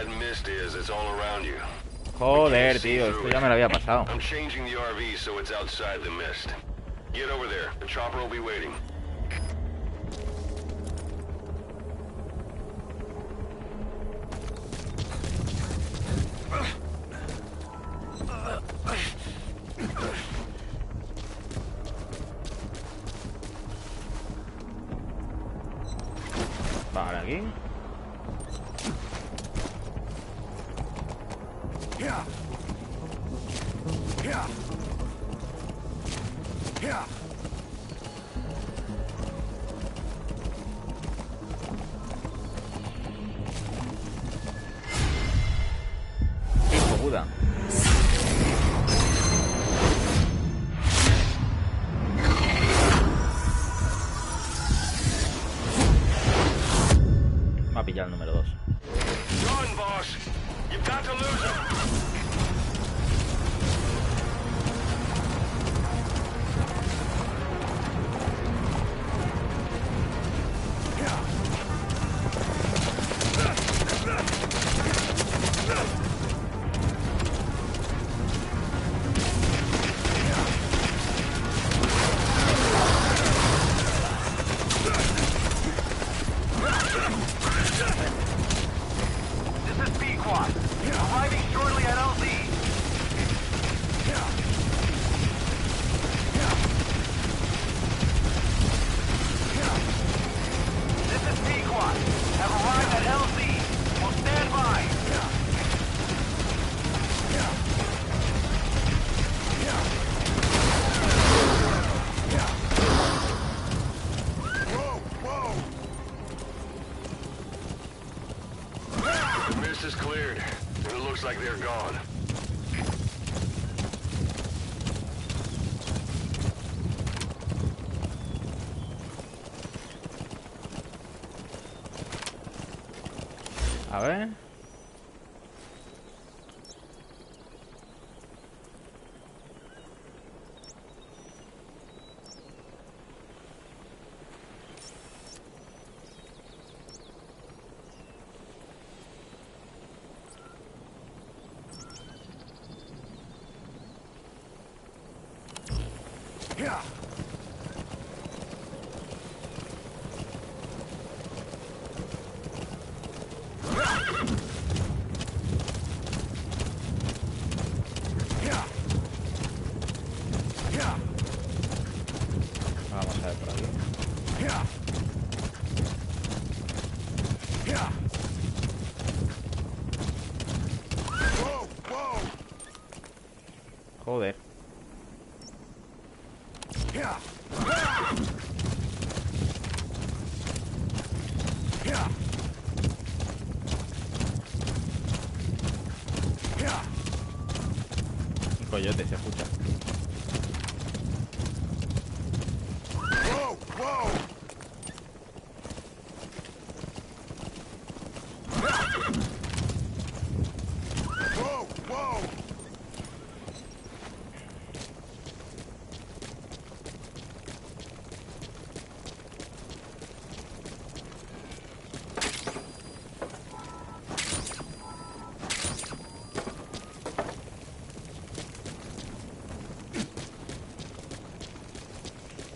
that mist is, it's all around you. Joder, tío, esto ya me lo había pasado. I'm changing the RV so it's outside the mist. Get over there. The chopper will be waiting. Vale, aquí. Hijo puta. Me ha pillado el número 2. Run, boss. You've got to lose him. Is cleared, and it looks like they're gone. A ver. Vamos a ver por aquí. Joder. Un coyote se escucha.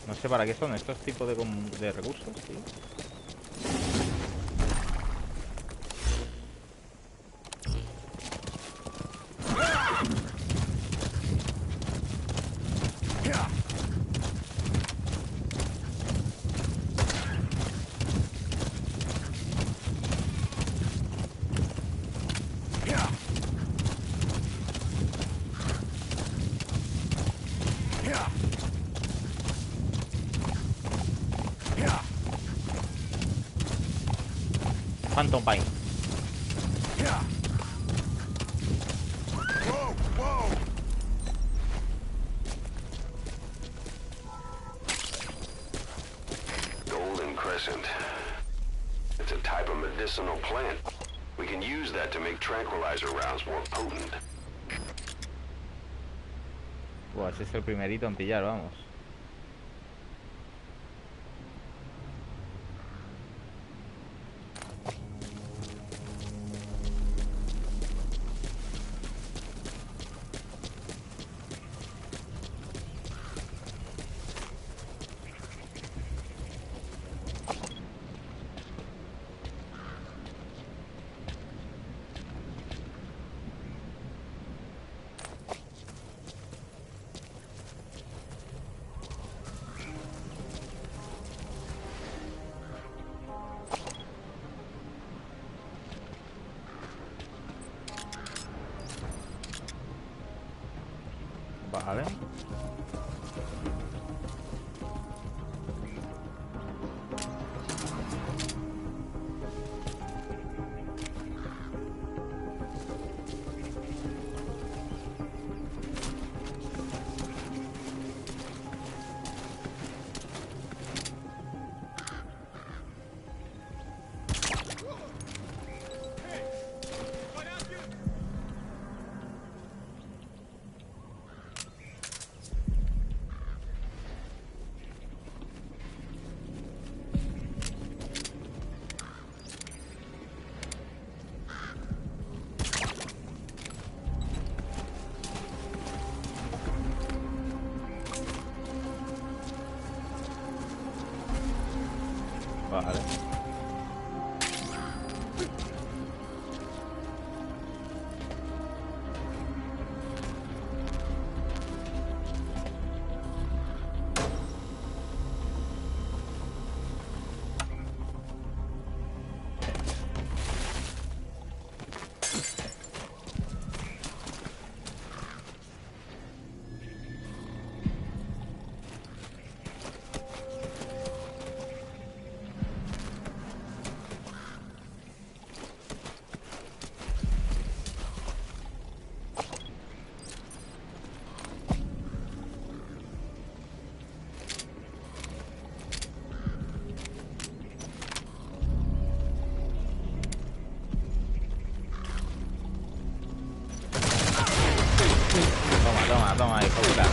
No sé para qué son estos tipos de recursos, tío. Phantom Pain. Golden Crescent. It's a type of medicinal plant. We can use that to make tranquilizer rounds more potent. Buah, ese es el primerito en pillar, vamos. Vale. Vale. Toma, hijo de puta.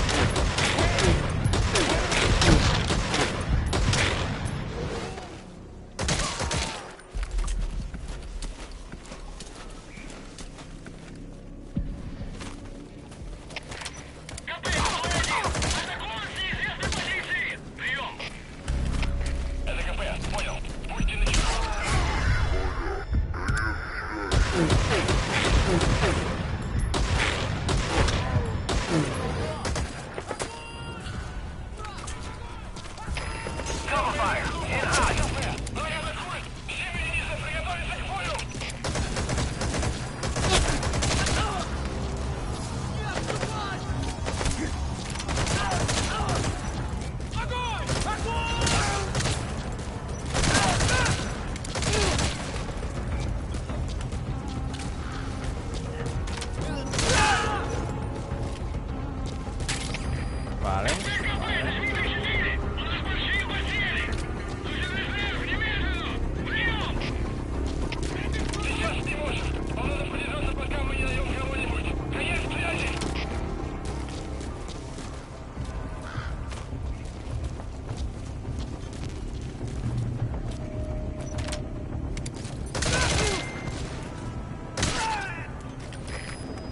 Vale.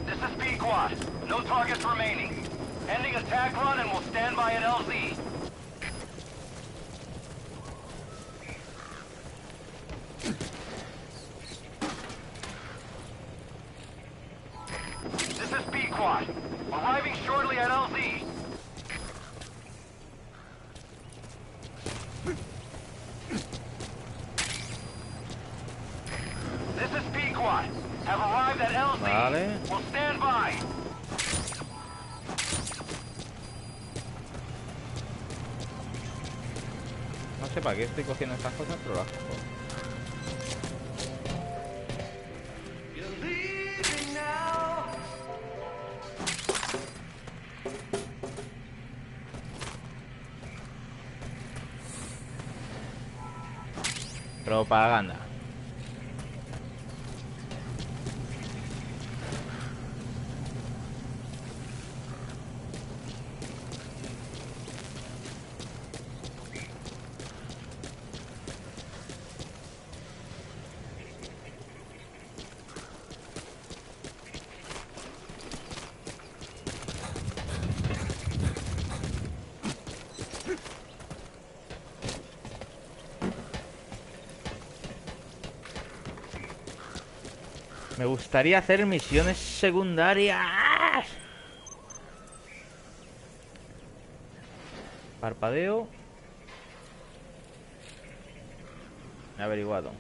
This is B Quad. No targets remaining. Ending attack run and we'll stand by at LZ. This is B Quad. Arriving shortly at LZ. This is B Quad. Have arrived at LZ. Vale. We'll stand by. No sé para qué estoy cogiendo estas cosas, pero las cojo. Propaganda. Me gustaría hacer misiones secundarias. Parpadeo. Averiguado.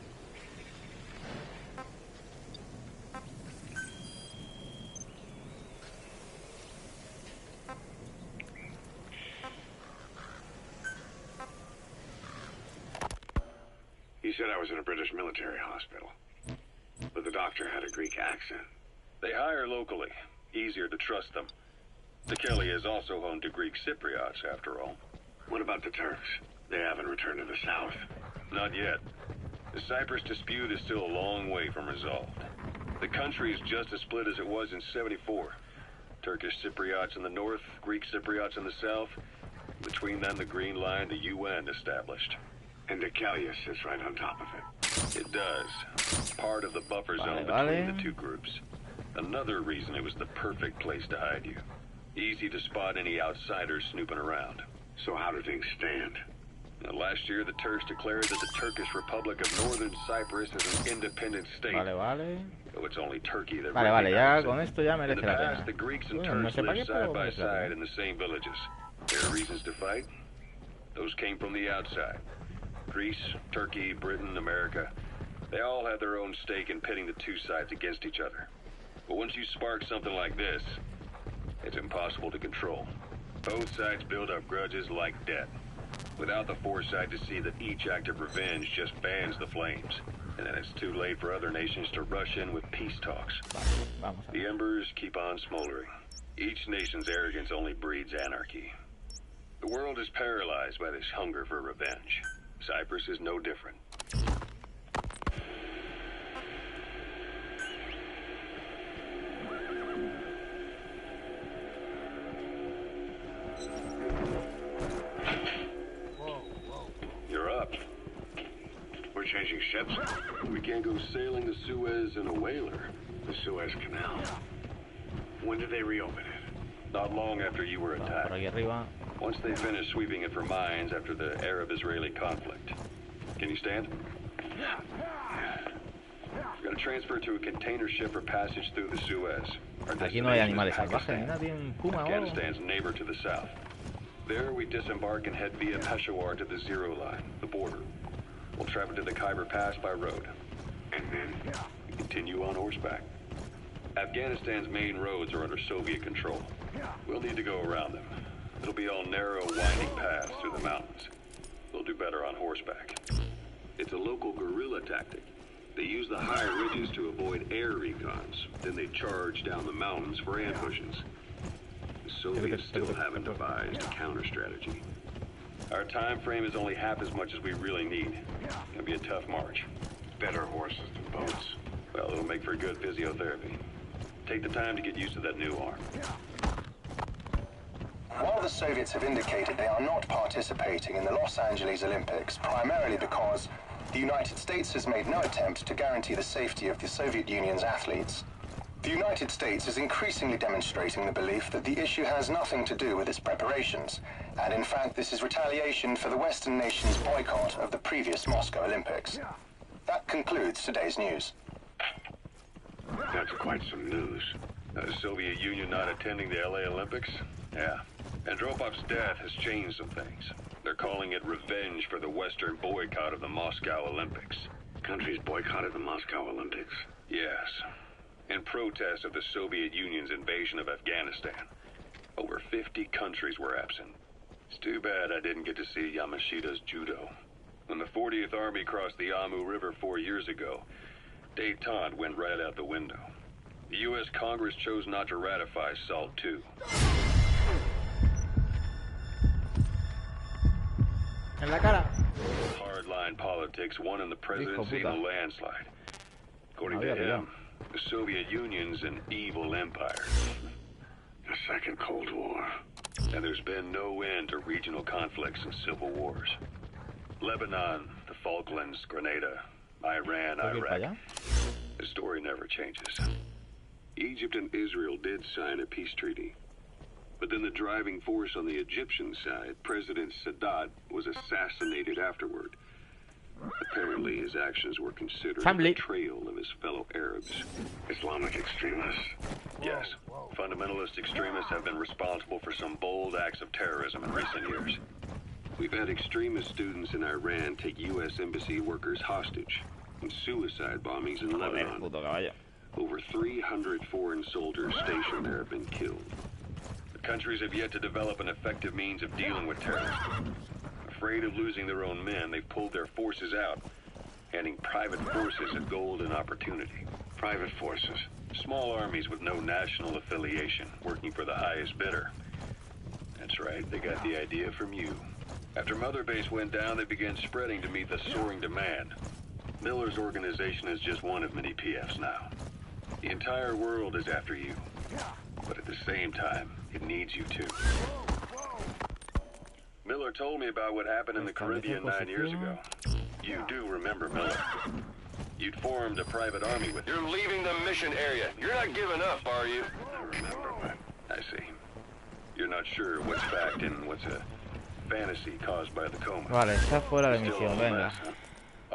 said I was in a British military hospital. But the doctor had a Greek accent. They hire locally. Easier to trust them. Tekeli is also home to Greek Cypriots, after all. What about the Turks? They haven't returned to the south. Not yet. The Cyprus dispute is still a long way from resolved. The country is just as split as it was in '74. Turkish Cypriots in the north, Greek Cypriots in the south. Between them, the Green Line, the UN established. And Tekeli sits right on top of it. It does. Part of the buffer zone between the two groups. Another reason it was the perfect place to hide you. Easy to spot any outsiders snooping around. So how do things stand? Now, last year, the Turks declared that the Turkish Republic of Northern Cyprus is an independent state. Though it's only Turkey that ya con esto ya merece in the la past, pena. the Greeks and Bueno, no Turks sé para lived qué, pero side by merece la side pena. in the same villages. There are reasons to fight. Those came from the outside. Greece, Turkey, Britain, America. They all had their own stake in pitting the two sides against each other. But once you spark something like this, it's impossible to control. Both sides build up grudges like debt, without the foresight to see that each act of revenge just fans the flames. And then it's too late for other nations to rush in with peace talks. The embers keep on smoldering. Each nation's arrogance only breeds anarchy. The world is paralyzed by this hunger for revenge. Cyprus is no different. You're up. We're changing ships? We can't go sailing the Suez in a whaler. The Suez Canal. When did they reopen it? Not long after you were Por attacked. aquí arriba. Once they finished sweeping it for mines after the Arab-Israeli conflict. Can you stand? We're going to transfer to a container ship for passage through the Suez. Our Aquí no hay destination animales is salvajes, Pakistan, ni nadie en Puma o algo. Afghanistan's neighbor to the south. There we disembark and head via Peshawar to the Zero Line, the border. We'll travel to the Khyber Pass by road. And then? We continue on horseback. Afghanistan's main roads are under Soviet control. We'll need to go around them. It'll be all narrow, winding paths through the mountains. We'll do better on horseback. It's a local guerrilla tactic. They use the high ridges to avoid air recons. Then they charge down the mountains for ambushes. The Soviets still haven't devised a counter strategy. Our time frame is only half as much as we really need. It'll be a tough march. Better horses than boats. Well, it'll make for good physiotherapy. Take the time to get used to that new arm. While the Soviets have indicated they are not participating in the Los Angeles Olympics, primarily because the United States has made no attempt to guarantee the safety of the Soviet Union's athletes, the United States is increasingly demonstrating the belief that the issue has nothing to do with its preparations, and in fact this is retaliation for the Western nations' boycott of the previous Moscow Olympics. That concludes today's news. That's quite some news. The Soviet Union not attending the LA Olympics? Yeah. Andropov's death has changed some things. They're calling it revenge for the Western boycott of the Moscow Olympics. Countries boycotted the Moscow Olympics? Yes. In protest of the Soviet Union's invasion of Afghanistan. Over 50 countries were absent. It's too bad I didn't get to see Yamashita's judo. When the 40th Army crossed the Amu River 4 years ago, détente went right out the window. The U.S. Congress chose not to ratify SALT II. En la cara. Hardline politics won in the presidency in a landslide. According to him, the Soviet Union's an evil empire. A second Cold War. And there's been no end to regional conflicts and civil wars. Lebanon, the Falklands, Grenada, Iran, Iraq. The story never changes. Egypt and Israel did sign a peace treaty. But then the driving force on the Egyptian side, President Sadat, was assassinated afterward. Apparently his actions were considered a betrayal of his fellow Arabs. Islamic extremists? Yes. Fundamentalist extremists have been responsible for some bold acts of terrorism in recent years. We've had extremist students in Iran take U.S. embassy workers hostage, and suicide bombings in Lebanon. Over 300 foreign soldiers stationed there have been killed. The countries have yet to develop an effective means of dealing with terrorism. Afraid of losing their own men, they've pulled their forces out. handing private forces a golden opportunity. Private forces. Small armies with no national affiliation, working for the highest bidder. That's right, they got the idea from you. After Mother Base went down, they began spreading to meet the soaring demand. Miller's organization is just one of many PFs now. The entire world is after you. But at the same time, it needs you too. Miller told me about what happened in the Caribbean 9 years ago. You do remember Miller. You'd formed a private army with him. You're leaving the mission area. You're not giving up, are you? I remember, but I see. You're not sure what's fact and what's a fantasy caused by the coma. Vale, está fuera de Still misión, on the venga. mess, huh?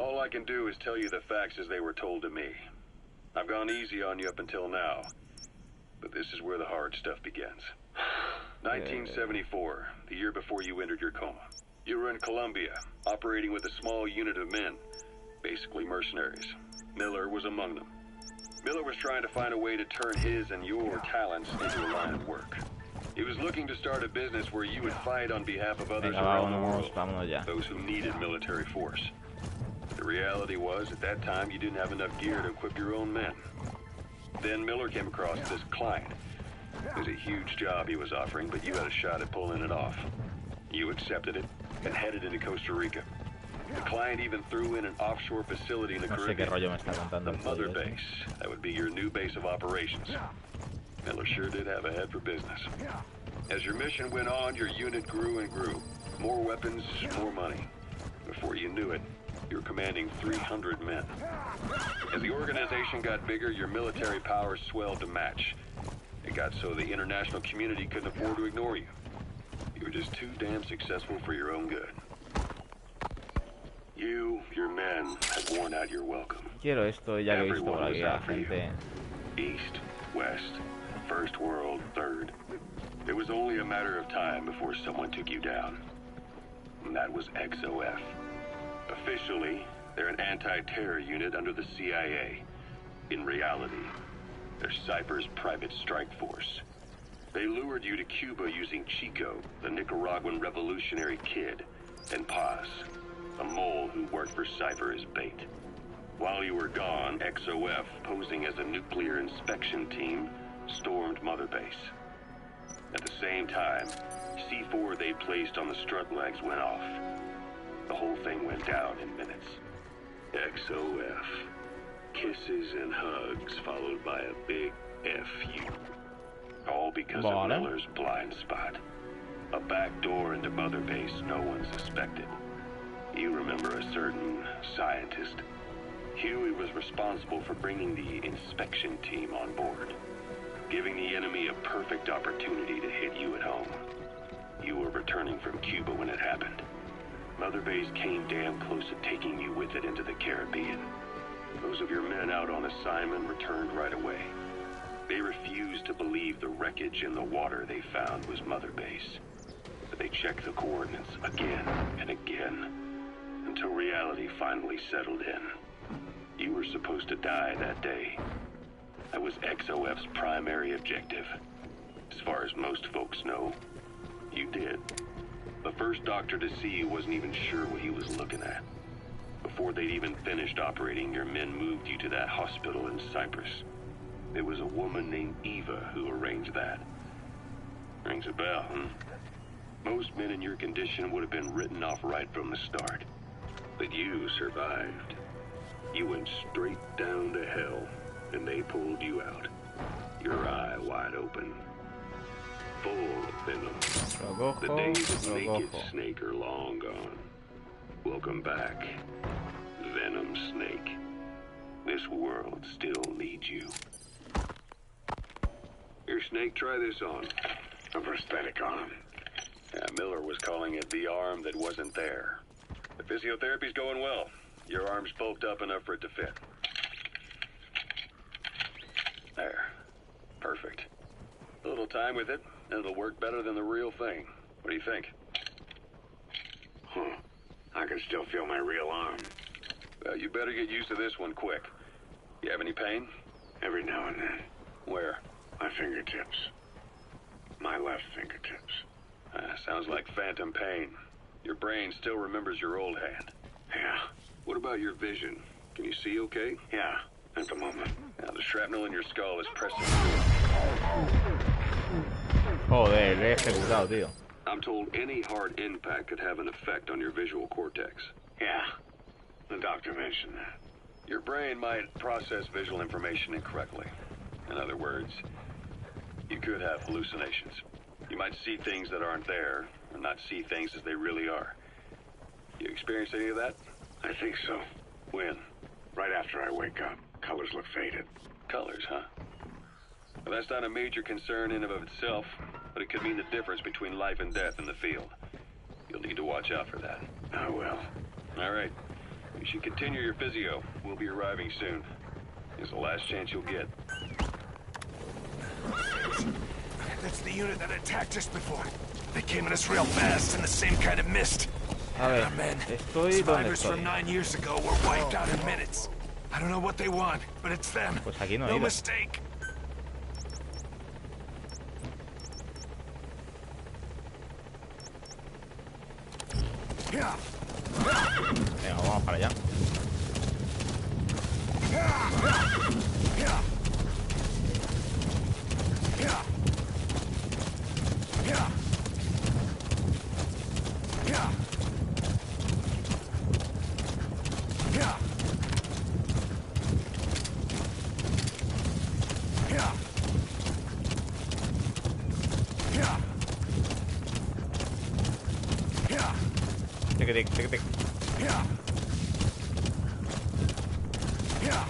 All I can do is tell you the facts as they were told to me. I've gone easy on you up until now, but this is where the hard stuff begins. 1974, the year before you entered your coma. You were in Colombia, operating with a small unit of men, basically mercenaries. Miller was among them. Miller was trying to find a way to turn his and your talents into a line of work. He was looking to start a business where you would fight on behalf of others Venga, around the vámonos, world, vámonos ya. those who needed military force. The reality was, at that time, you didn't have enough gear to equip your own men. Then Miller came across this client. It was a huge job he was offering, but you had a shot at pulling it off. You accepted it and headed into Costa Rica. The client even threw in an offshore facility in the No sé qué Caribbean. rollo me está contando The el mother tío ese. base. That would be your new base of operations. Miller sure did have a head for business. As your mission went on, your unit grew and grew. More weapons, more money. Before you knew it, you were commanding 300 men. As the organization got bigger, your military powers swelled to match. It got so the international community couldn't afford to ignore you. You were just too damn successful for your own good. You, your men, had worn out your welcome. Quiero esto, ya que he visto por Everyone aquí was a out for you. gente. East, West, First World, Third. It was only a matter of time before someone took you down. And that was XOF. Officially, they're an anti-terror unit under the CIA. In reality, they're Cypher's private strike force. They lured you to Cuba using Chico, the Nicaraguan revolutionary kid, and Paz, a mole who worked for Cypher as bait. While you were gone, XOF, posing as a nuclear inspection team, stormed Mother Base. At the same time, C4 they placed on the strut legs went off. The whole thing went down in minutes. XOF. Kisses and hugs followed by a big FU. All because of Miller's blind spot. A back door into Mother Base no one suspected. You remember a certain scientist. Huey was responsible for bringing the inspection team on board, giving the enemy a perfect opportunity to hit you at home. You were returning from Cuba when it happened. Mother Base came damn close to taking you with it into the Caribbean. Those of your men out on assignment returned right away. They refused to believe the wreckage in the water they found was Mother Base. But they checked the coordinates again and again, until reality finally settled in. You were supposed to die that day. That was XOF's primary objective. As far as most folks know, you did. The first doctor to see you wasn't even sure what he was looking at. Before they'd even finished operating, your men moved you to that hospital in Cyprus. There was a woman named Eva who arranged that. Rings a bell, huh? Most men in your condition would have been written off right from the start. But you survived. You went straight down to hell, and they pulled you out. Your eye wide open. Full of venom. The days of naked Snake are long gone. Welcome back, Venom Snake. This world still needs you. Here, Snake, try this on. A prosthetic arm. Yeah, Miller was calling it the arm that wasn't there. The physiotherapy's going well. Your arm's bulked up enough for it to fit. There. Perfect. A little time with it, and it'll work better than the real thing. What do you think? Huh. I can still feel my real arm. Well, you better get used to this one quick. You have any pain? Every now and then. Where? My fingertips. My left fingertips. Sounds like phantom pain. Your brain still remembers your old hand. Yeah. What about your vision? Can you see okay? Yeah, at the moment. Now, the shrapnel in your skull is pressing. Joder, le he ejecutado, tío. I'm told any hard impact could have an effect on your visual cortex. Yeah, the doctor mentioned that. Your brain might process visual information incorrectly. In other words, you could have hallucinations. You might see things that aren't there, or not see things as they really are. You experience any of that? I think so. When? Right after I wake up. Colors look faded. Colors, huh? Well, that's not a major concern in and of itself, but it could mean the difference between life and death in the field. You'll need to watch out for that. I will. All right. You should continue your physio. We'll be arriving soon. It's the last chance you'll get. That's the unit that attacked us before. They came at us real fast in the same kind of mist. A ver, Our men, estoy donde survivors from estoy. 9 years ago were wiped out in minutes. I don't know what they want, but it's them. Pues aquí no he No ido. mistake. Yeah. Venga, vamos para allá. Yeah. Yeah. Yeah. Yeah. Yeah. Yeah. Yeah. Yeah. Yeah. Tic, tic, tic, tic. Yeah. Yeah.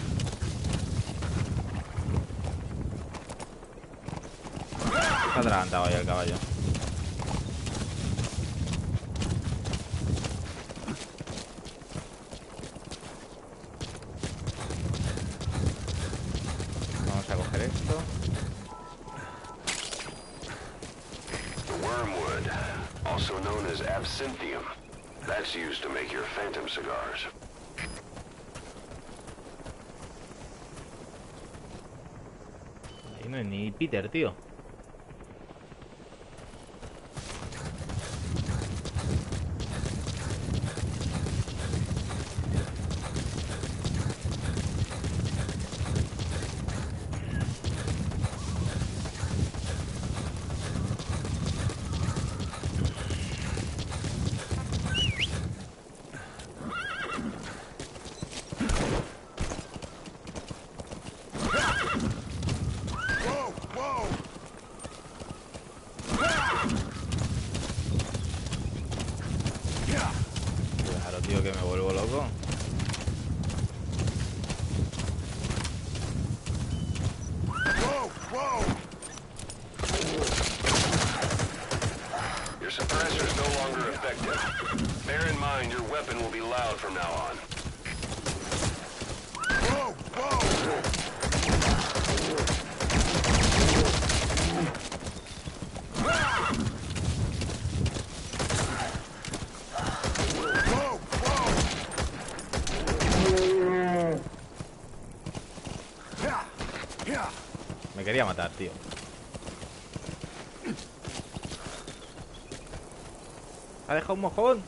Está adelantado ahí el caballo. Vamos a coger esto. The wormwood, also known as absinthium. That's used to make your phantom cigars. Ahí no hay ni Peter, tío. Whoa, whoa. Yeah. Claro, tío, que me vuelvo loco. Whoa, whoa. Your suppressor is no longer effective. Bear in mind your weapon will be loud from now on. Whoa, whoa. Whoa, whoa. Yeah, yeah. Me quería matar, tío. Ha dejado un mojón.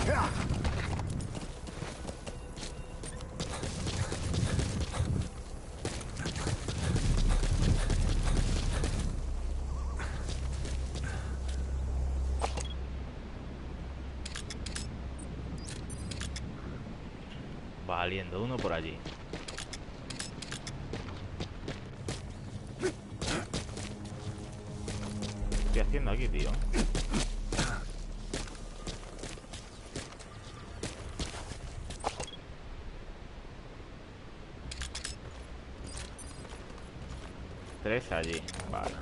Yeah. Valiendo uno por allí. ¿Qué estoy haciendo aquí, tío? Tres allí, vale.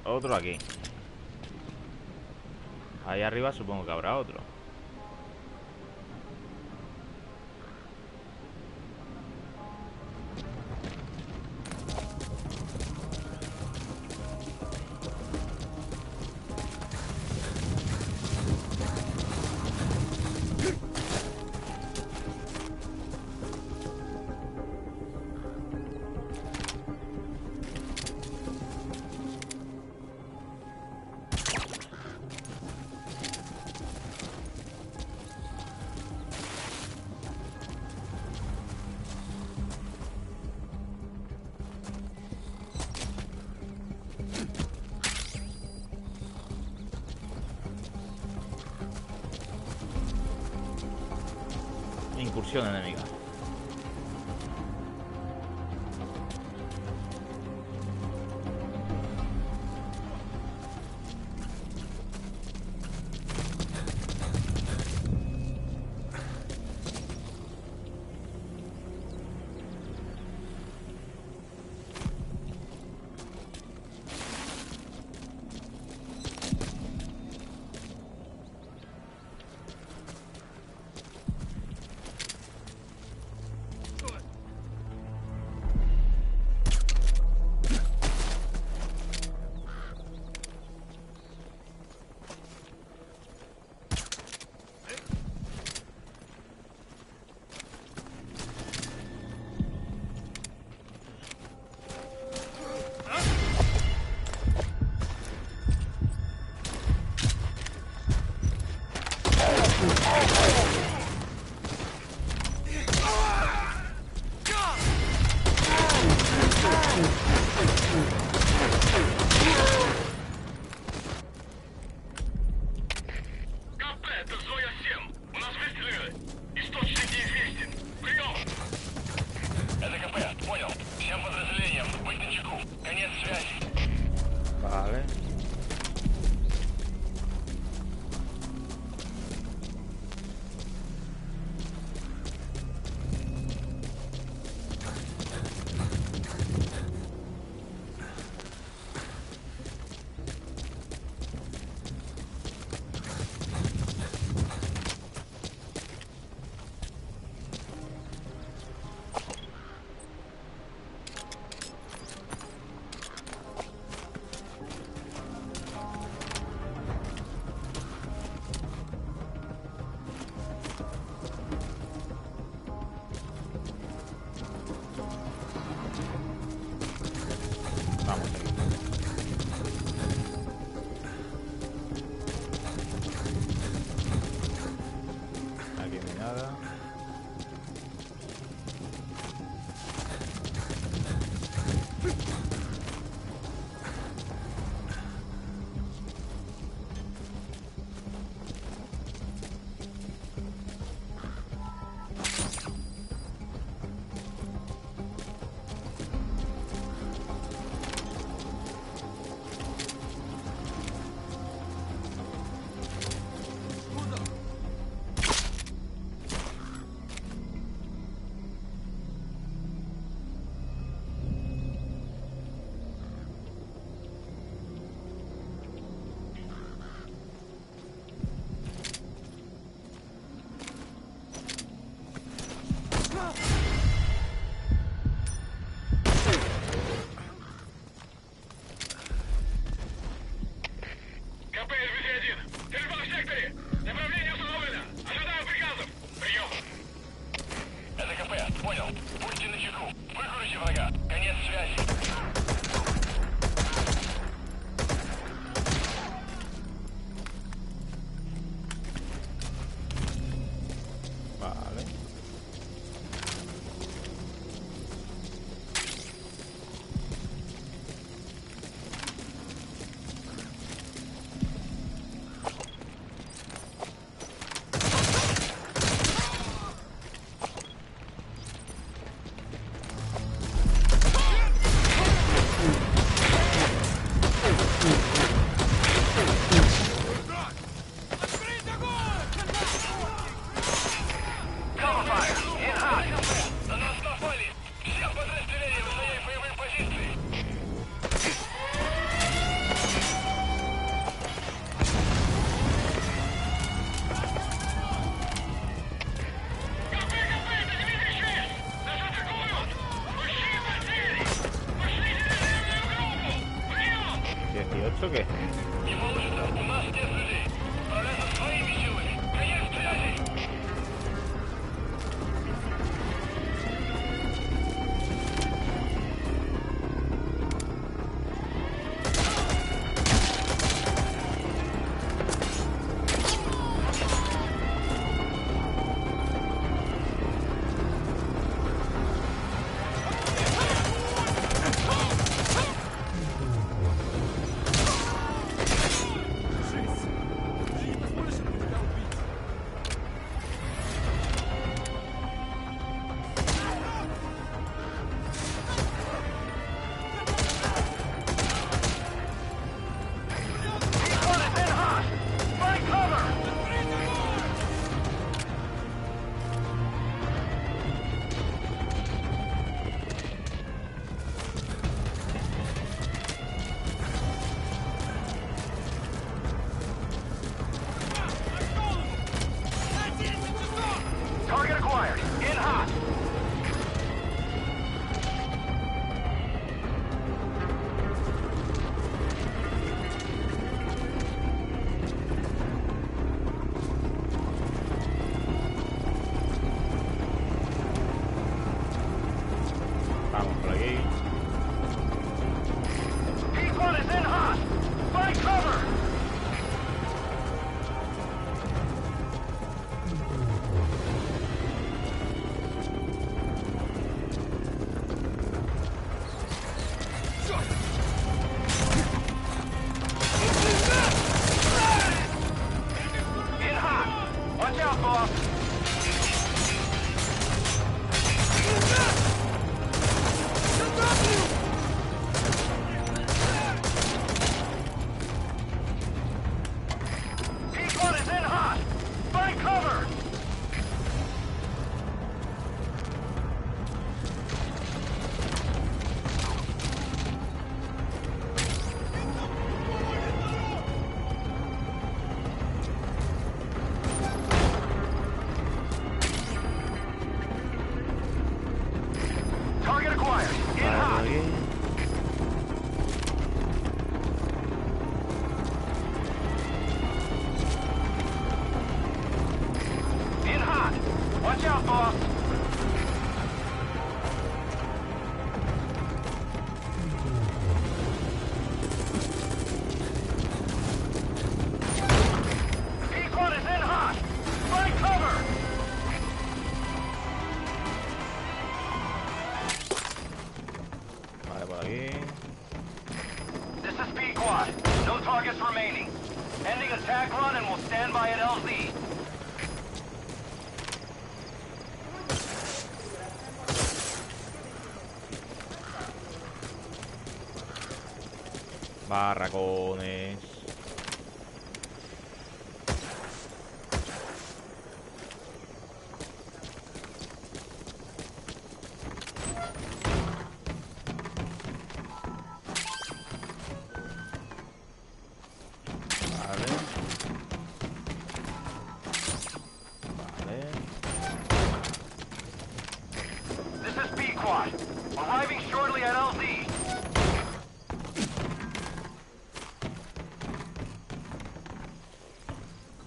Otro aquí. Ahí arriba supongo que habrá otro. Incursión enemiga. Vale. Vamos ahí. Aquí no hay nada. Vale. Cover fire! In hot! На нас напали! Всем подразделениям занять боевые позиции! Нас атакуют! Мужчины потери! Пошли резервную группу! Прием! 18, ¿qué? Не получится! У нас нет людей! Справляться своими силами! Конец связи! boss. P1 is in hot. Find cover. Vale, por aquí. This is P-Quad. No targets remaining. Ending attack run and we'll stand by at LZ. Barracones. This is P-Quad. Arriving shortly at LZ.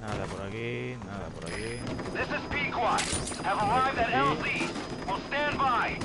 Nada por aquí, nada por aquí. This is P-Quad. Have arrived at LZ. We'll stand by.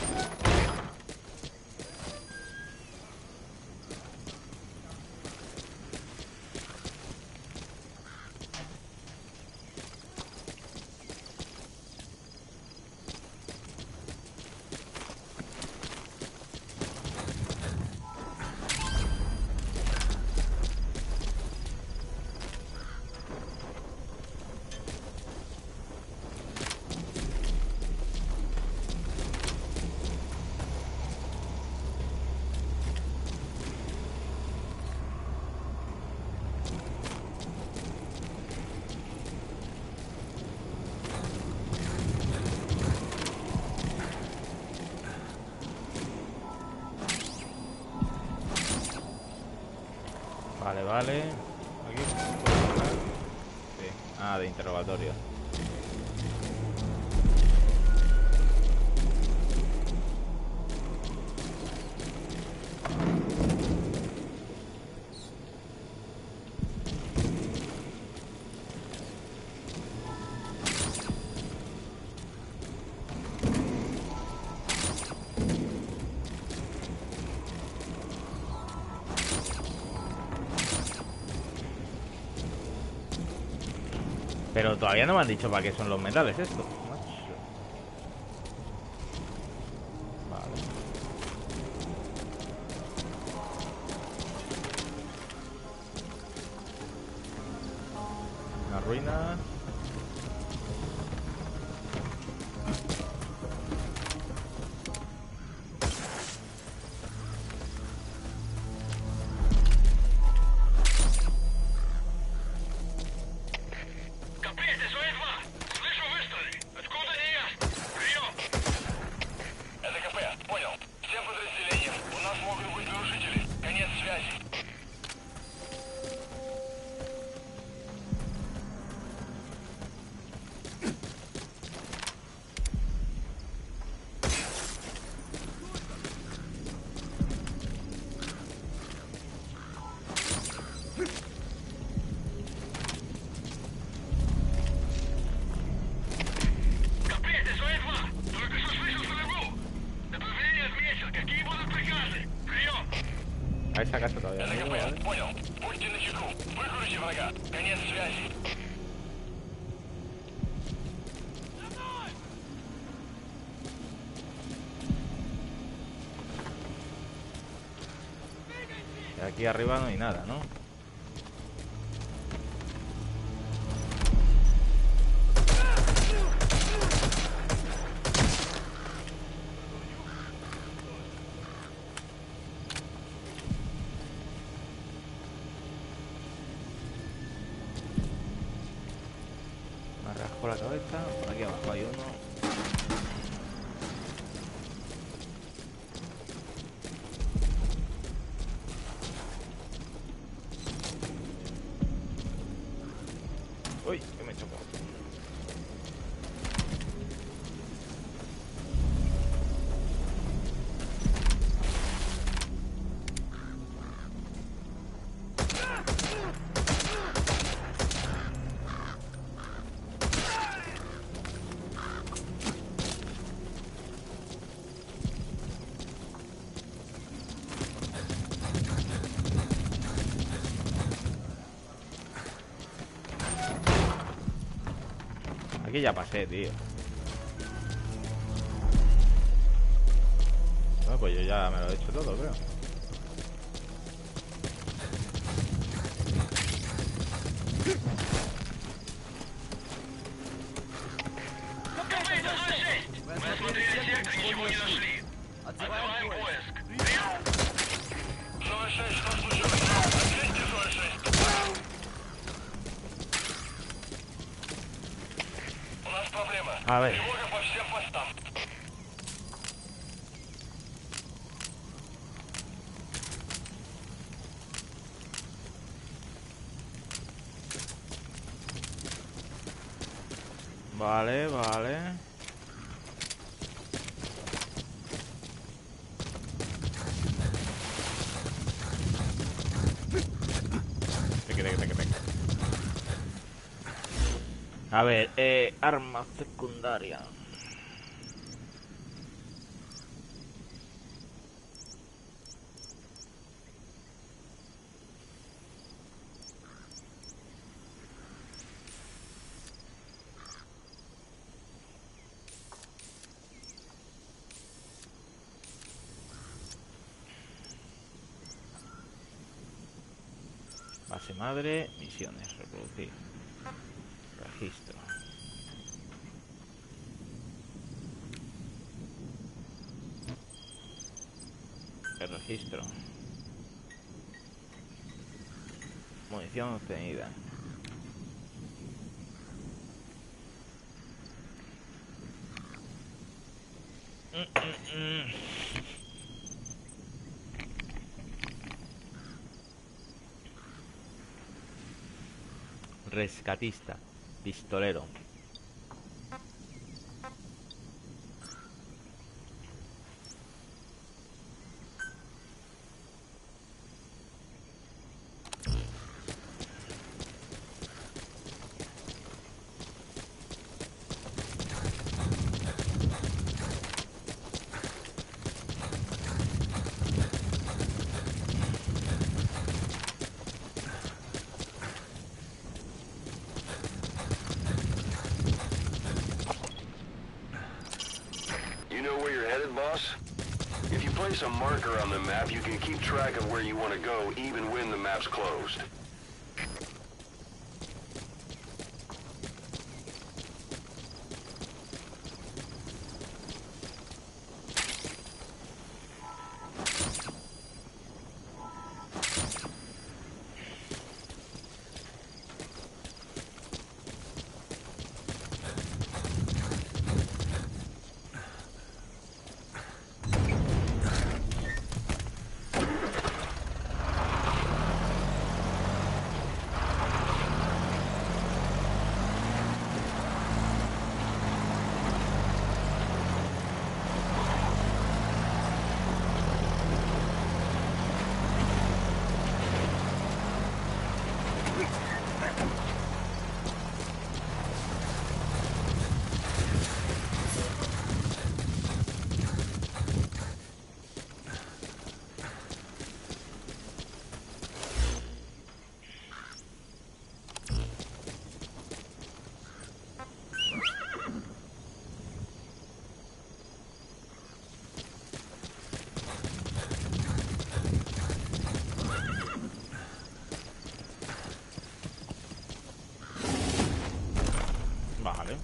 Vale, vale. Aquí. Sí. Ah, de interrogatorio. Pero todavía no me han dicho para qué son los metales estos, macho. Vale. Una ruina. A esa casa todavía no llego, ¿vale? Понял. Будьте начеку. Выкрути врага. Конец связи. Y aquí arriba no hay nada, ¿no? Me rasco la cabeza. Por aquí abajo hay uno. Aquí ya pasé, tío. Bueno, pues yo ya me lo he hecho todo, creo. A ver. Vale, vale. A ver, arma secundaria. Base madre, misiones, reproducir. Registro. El registro. Munición obtenida. Rescatista. Pistolero. If you place a marker on the map, you can keep track of where you want to go, even when the map's closed. Vale.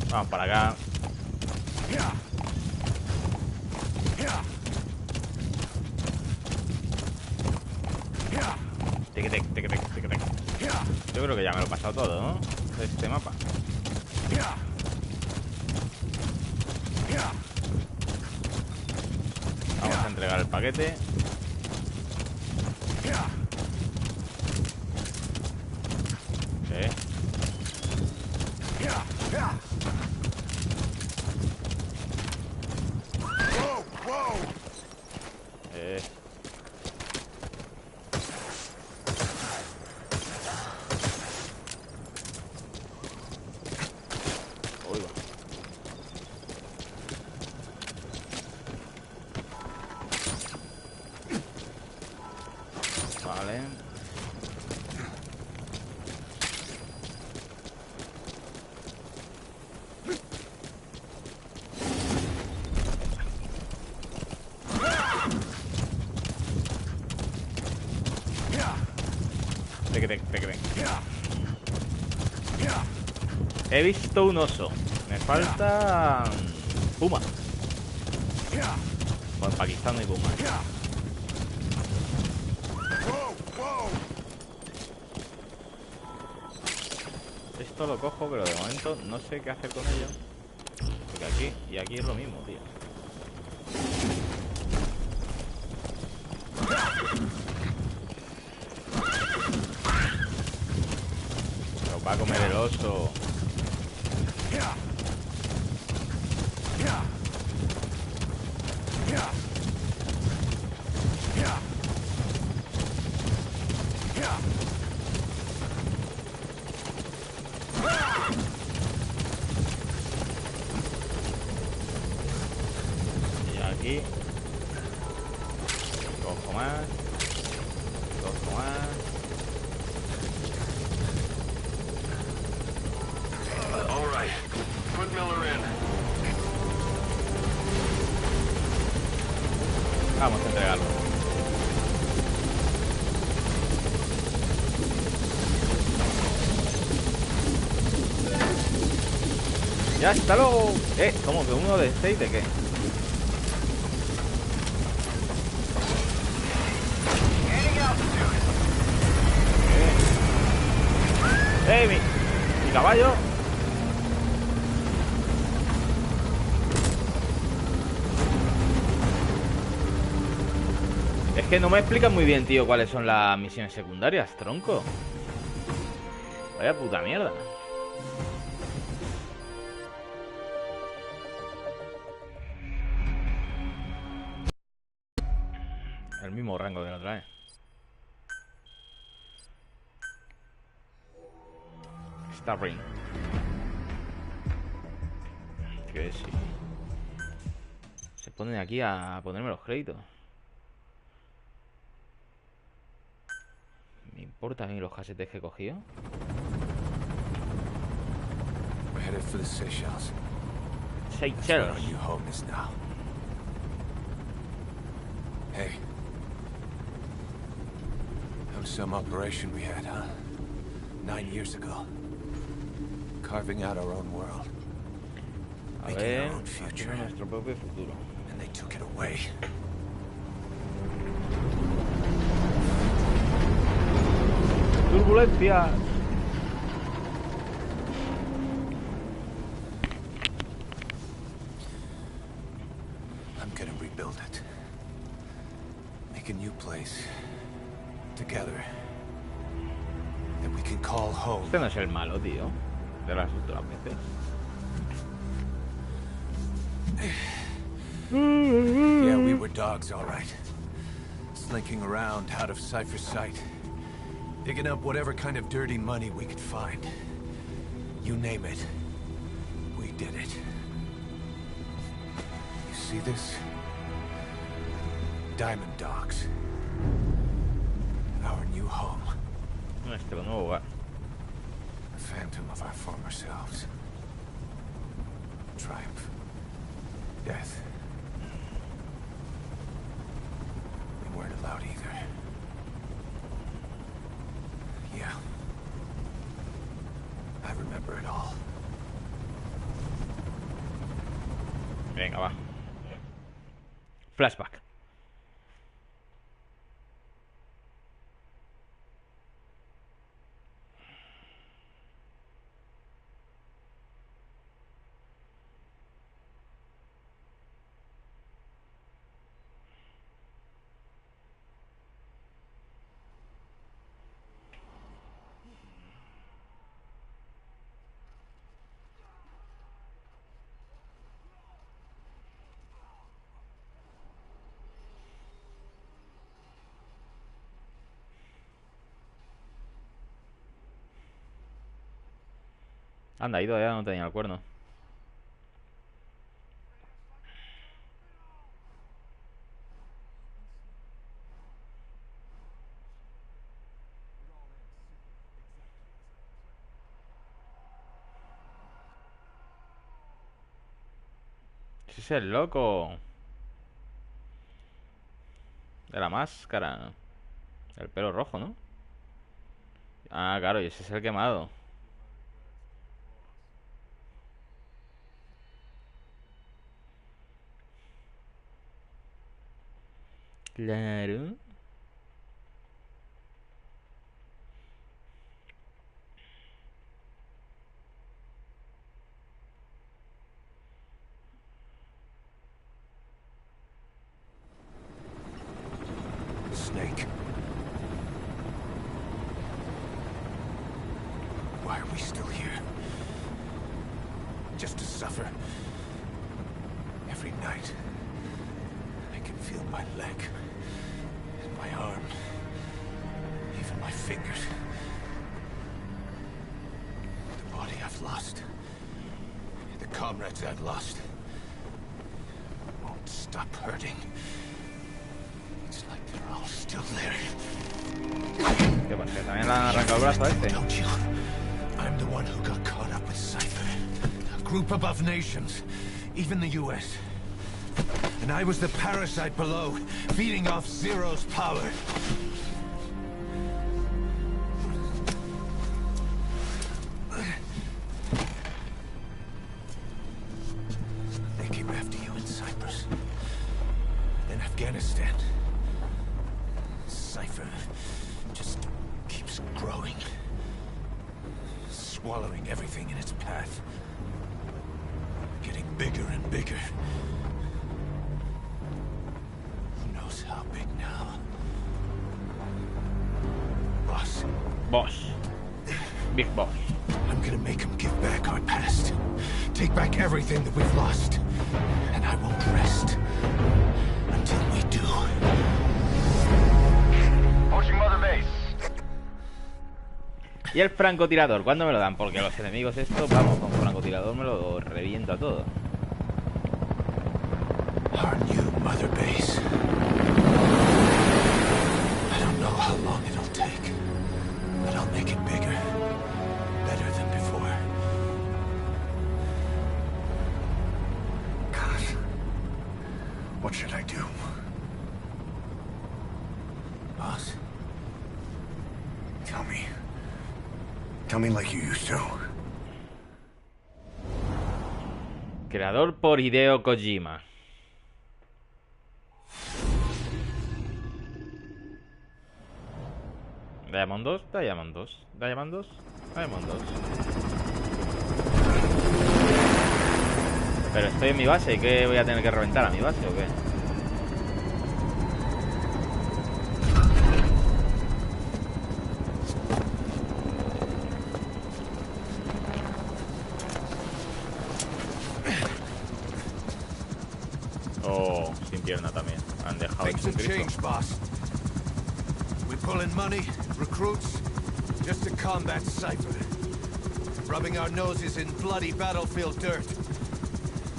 Vamos para acá. Yo creo que ya me lo he pasado todo, ¿no? De este mapa. Vamos a entregar el paquete. Vale. Te creen. He visto un oso. Me falta puma. Bueno, en Pakistán no hay puma. Esto lo cojo, pero de momento no sé qué hacer con ello. Porque aquí y aquí es lo mismo, tío. Pero va a comer el oso. Y aquí cojo más. Cojo más. All right. Put Miller in. Vamos a entregarlo. Ya está luego. ¿Cómo que uno de 6 de qué? Mi caballo. Es que no me explican muy bien, tío, cuáles son las misiones secundarias, tronco. Vaya puta mierda. El mismo rango de la otra vez. Starring. Que sí. Se ponen aquí a ponerme los créditos. ¿Me importa a mí los casetes que he cogido? We're headed for the Seychelles. That's where Seychelles. our new home is now. Hey. That was some operation we had, huh? 9 years ago. Carving out our own world. A Making ver, our own future. haciendo nuestro propio futuro. And they took it away. Turbulencia. I'm gonna rebuild it. Make a new place. Together. That we can call home. Este no es el malo, tío. De las otras veces. Yeah, we were dogs, all right. Slinking around out of Cypher's sight. Digging up whatever kind of dirty money we could find. You name it. We did it. You see this? Diamond Dogs. Our new home. Nuestro nuevo hogar. A phantom of our former selves. Triumph. Death. We weren't allowed either. Yeah. I remember it all. Venga, va. Flashback. Anda, ahí todavía no tenía el cuerno. Ese es el loco de la máscara. El pelo rojo, ¿no? Ah, claro, y ese es el quemado. Claro. Snake. Why are we still here? Just to suffer. Every night, I can feel my leg, and my arm, even my fingers. The body I've lost, the comrades I've lost, won't stop hurting. It's like they're all still there. ¿Qué pasa? ¿Que también le han arrancado el brazo a este? Don't you? I'm the one who got caught up with Cypher. A group above nations, even the US. And I was the parasite below, feeding off Zero's power. They came after you in Cyprus. Then Afghanistan. Cypher just keeps growing. Swallowing everything in its path. Getting bigger and bigger. Who knows how big now? Boss. Boss. Big boss. I'm gonna make him give back our past. Take back everything that we've lost. And I won't rest until we do. Approaching Mother Base. ¿Y el francotirador? ¿Cuándo me lo dan? Porque los enemigos estos, vamos, con francotirador me lo reviento a todo. Our new Mother Base. I don't know how long it'll take, but I'll make it bigger. Better than before. Gosh. What should I do? Boss? Tell me. Tell me like you used to. Creador por Hideo Kojima. Diamond 2, Diamond 2, Diamond 2, Diamond 2. Pero estoy en mi base, ¿qué voy a tener que reventar a mi base o qué? Oh, sin pierna también. Han dejado Things hecho un have Cristo. changed, boss. We pull in money, recruits, just to combat Cypher. Rubbing our noses in bloody battlefield dirt.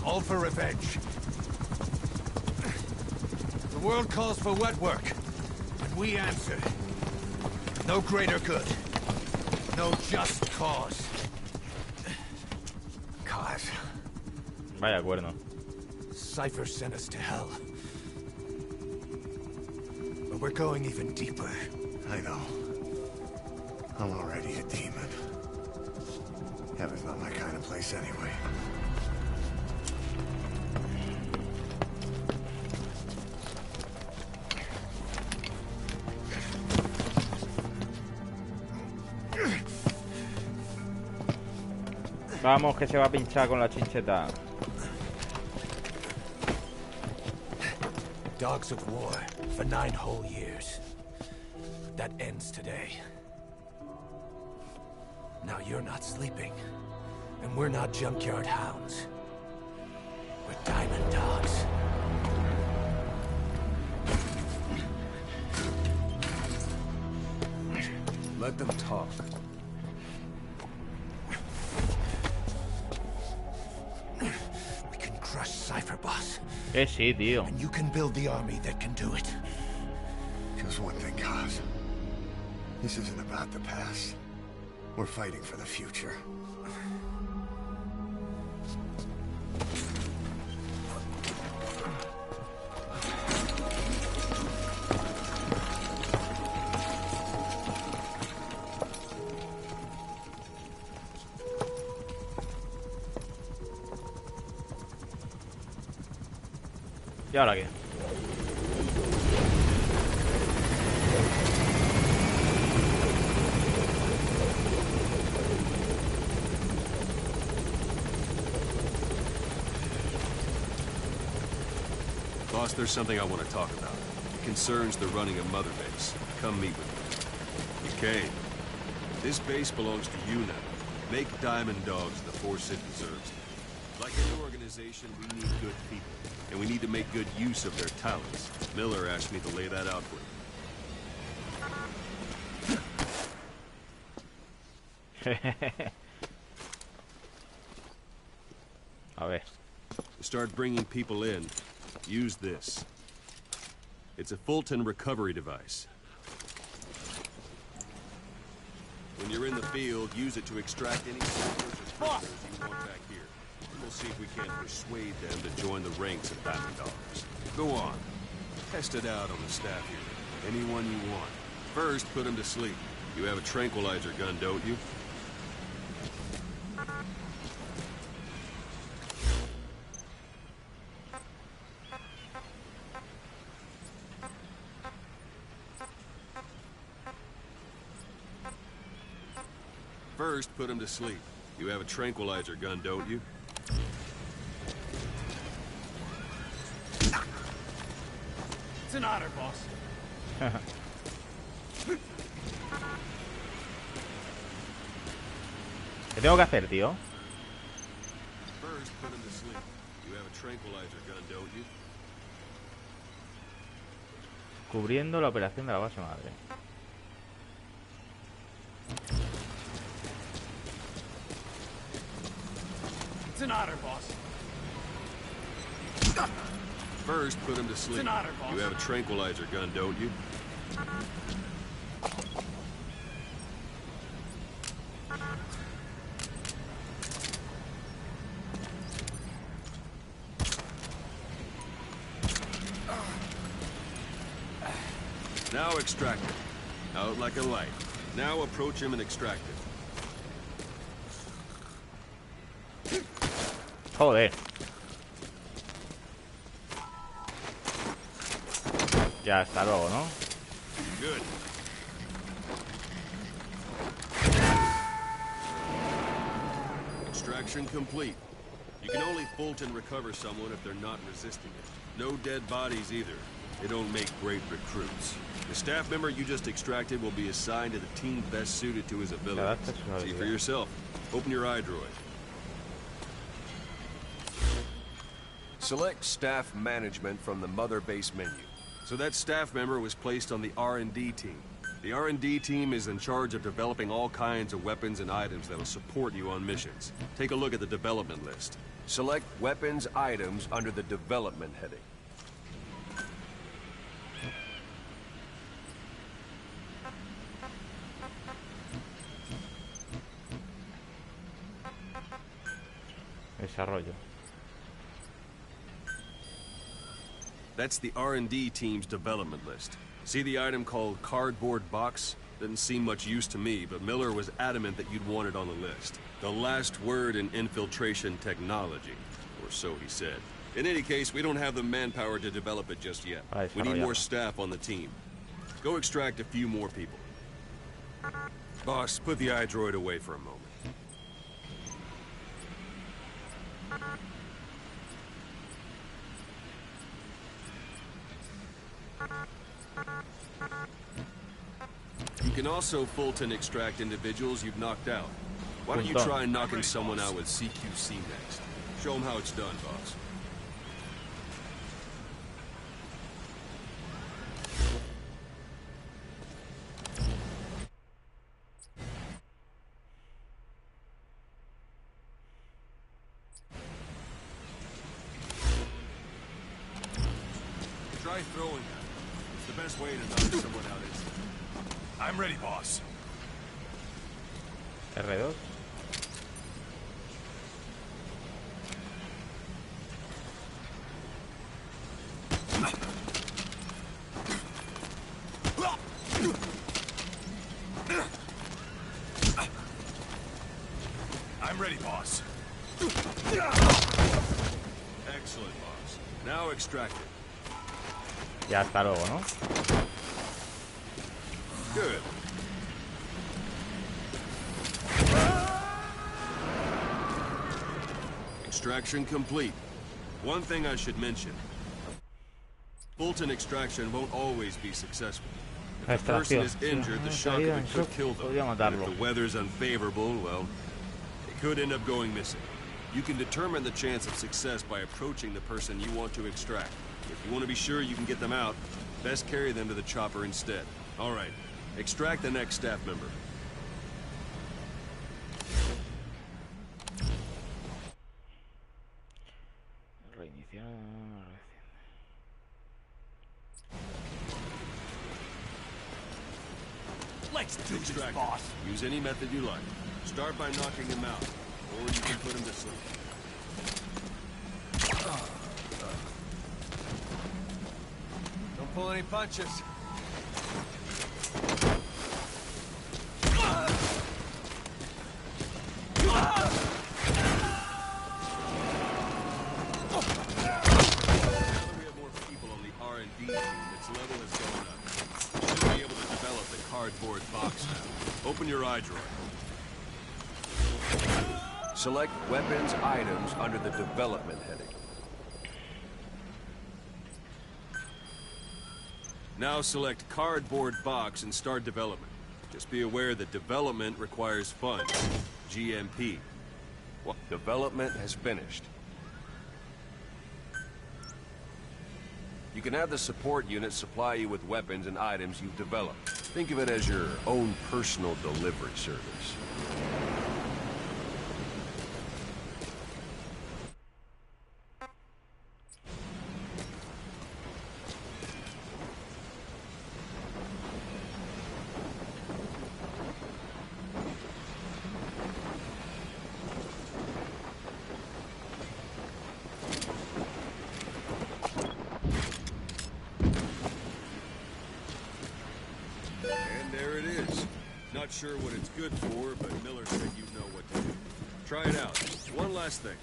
All for revenge. The world calls for wet work, and we answer. No greater good. No just cause. Cause. Vaya cuerno. Cypher sent us to hell. But we're going even deeper. I know. I'm already a demon. Heaven's not my kind of place anyway. Vamos, que se va a pinchar con la chincheta. Dogs of war for 9 whole years. That ends today. Now you're not sleeping, and we're not junkyard hounds. We're diamond dogs. Let them talk. We can crush Cypher, boss. Que sí, tío. And you can build the army that can do it. Just one thing, Kaz. This isn't about the past. We're fighting for the future. ¿Y ahora qué? Boss, there's something I want to talk about. It concerns the running of Mother Base. Come meet with me. Okay. This base belongs to you now. Make Diamond Dogs the force it deserves. Like any organization, we need good people. And we need to make good use of their talents. Miller asked me to lay that out for you. A ver. To start bringing people in, use this. It's a Fulton recovery device. When you're in the field, use it to extract any settlers or prisoners you want back here. We'll see if we can't persuade them to join the ranks of Diamond Dogs. Go on. Test it out on the staff here. Anyone you want. First, put them to sleep. You have a tranquilizer gun, don't you? First, put him to sleep. You have a tranquilizer gun, don't you? It's an honor, boss. ¿Qué tengo que hacer, tío? First, put him to sleep. You have a tranquilizer gun, don't you? Cubriendo la operación de la base madre. It's an honor, boss. First, put him to sleep. It's an honor, boss. You have a tranquilizer gun, don't you? Now extract it. Out like a light. Now approach him and extract it. Joder. Ya, hasta luego, ¿no? Good. Extraction complete. You can only Fulton recover someone if they're not resisting it. No dead bodies either. They don't make great recruits. The staff member you just extracted will be assigned to the team best suited to his abilities. See for yourself. Open your iDroid. Select staff management from the Mother Base menu. So that staff member was placed on the R&D team. The R&D team is in charge of developing all kinds of weapons and items that will support you on missions. Take a look at the development list. Select weapons items under the development heading. Desarrollo. That's the R&D team's development list. See the item called cardboard box? Didn't seem much use to me, but Miller was adamant that you'd want it on the list. The last word in infiltration technology, or so he said. In any case, we don't have the manpower to develop it just yet. We need more staff on the team. Go extract a few more people. Boss, put the iDroid away for a moment. You can also Fulton extract individuals you've knocked out. Why don't you try knocking someone out with CQC next? Show them how it's done, boss. Try throwing that. It's the best way to knock someone out instantly. I'm ready, boss. R2. I'm ready, boss. Excellent, boss. Now extract it. Ya hasta luego, ¿no? Good. Extraction complete. One thing I should mention. Fulton extraction won't always be successful. If the person is injured, the shock of it could kill them. And if the weather's unfavorable, well, it could end up going missing. You can determine the chance of success by approaching the person you want to extract. If you want to be sure you can get them out, best carry them to the chopper instead. All right, extract the next staff member. Let's do this, Extract. boss. Use any method you like. Start by knocking him out, or you can put him to sleep. Don't pull any punches. R&D team, its level has gone up. You should be able to develop the cardboard box now. Open your iDroid. Select Weapons Items under the Development heading. Now select Cardboard Box and start development. Just be aware that development requires funds. GMP. Well, development has finished. You can have the support unit supply you with weapons and items you've developed. Think of it as your own personal delivery service. Not sure what it's good for, but Miller said you know what to do. Try it out. One last thing.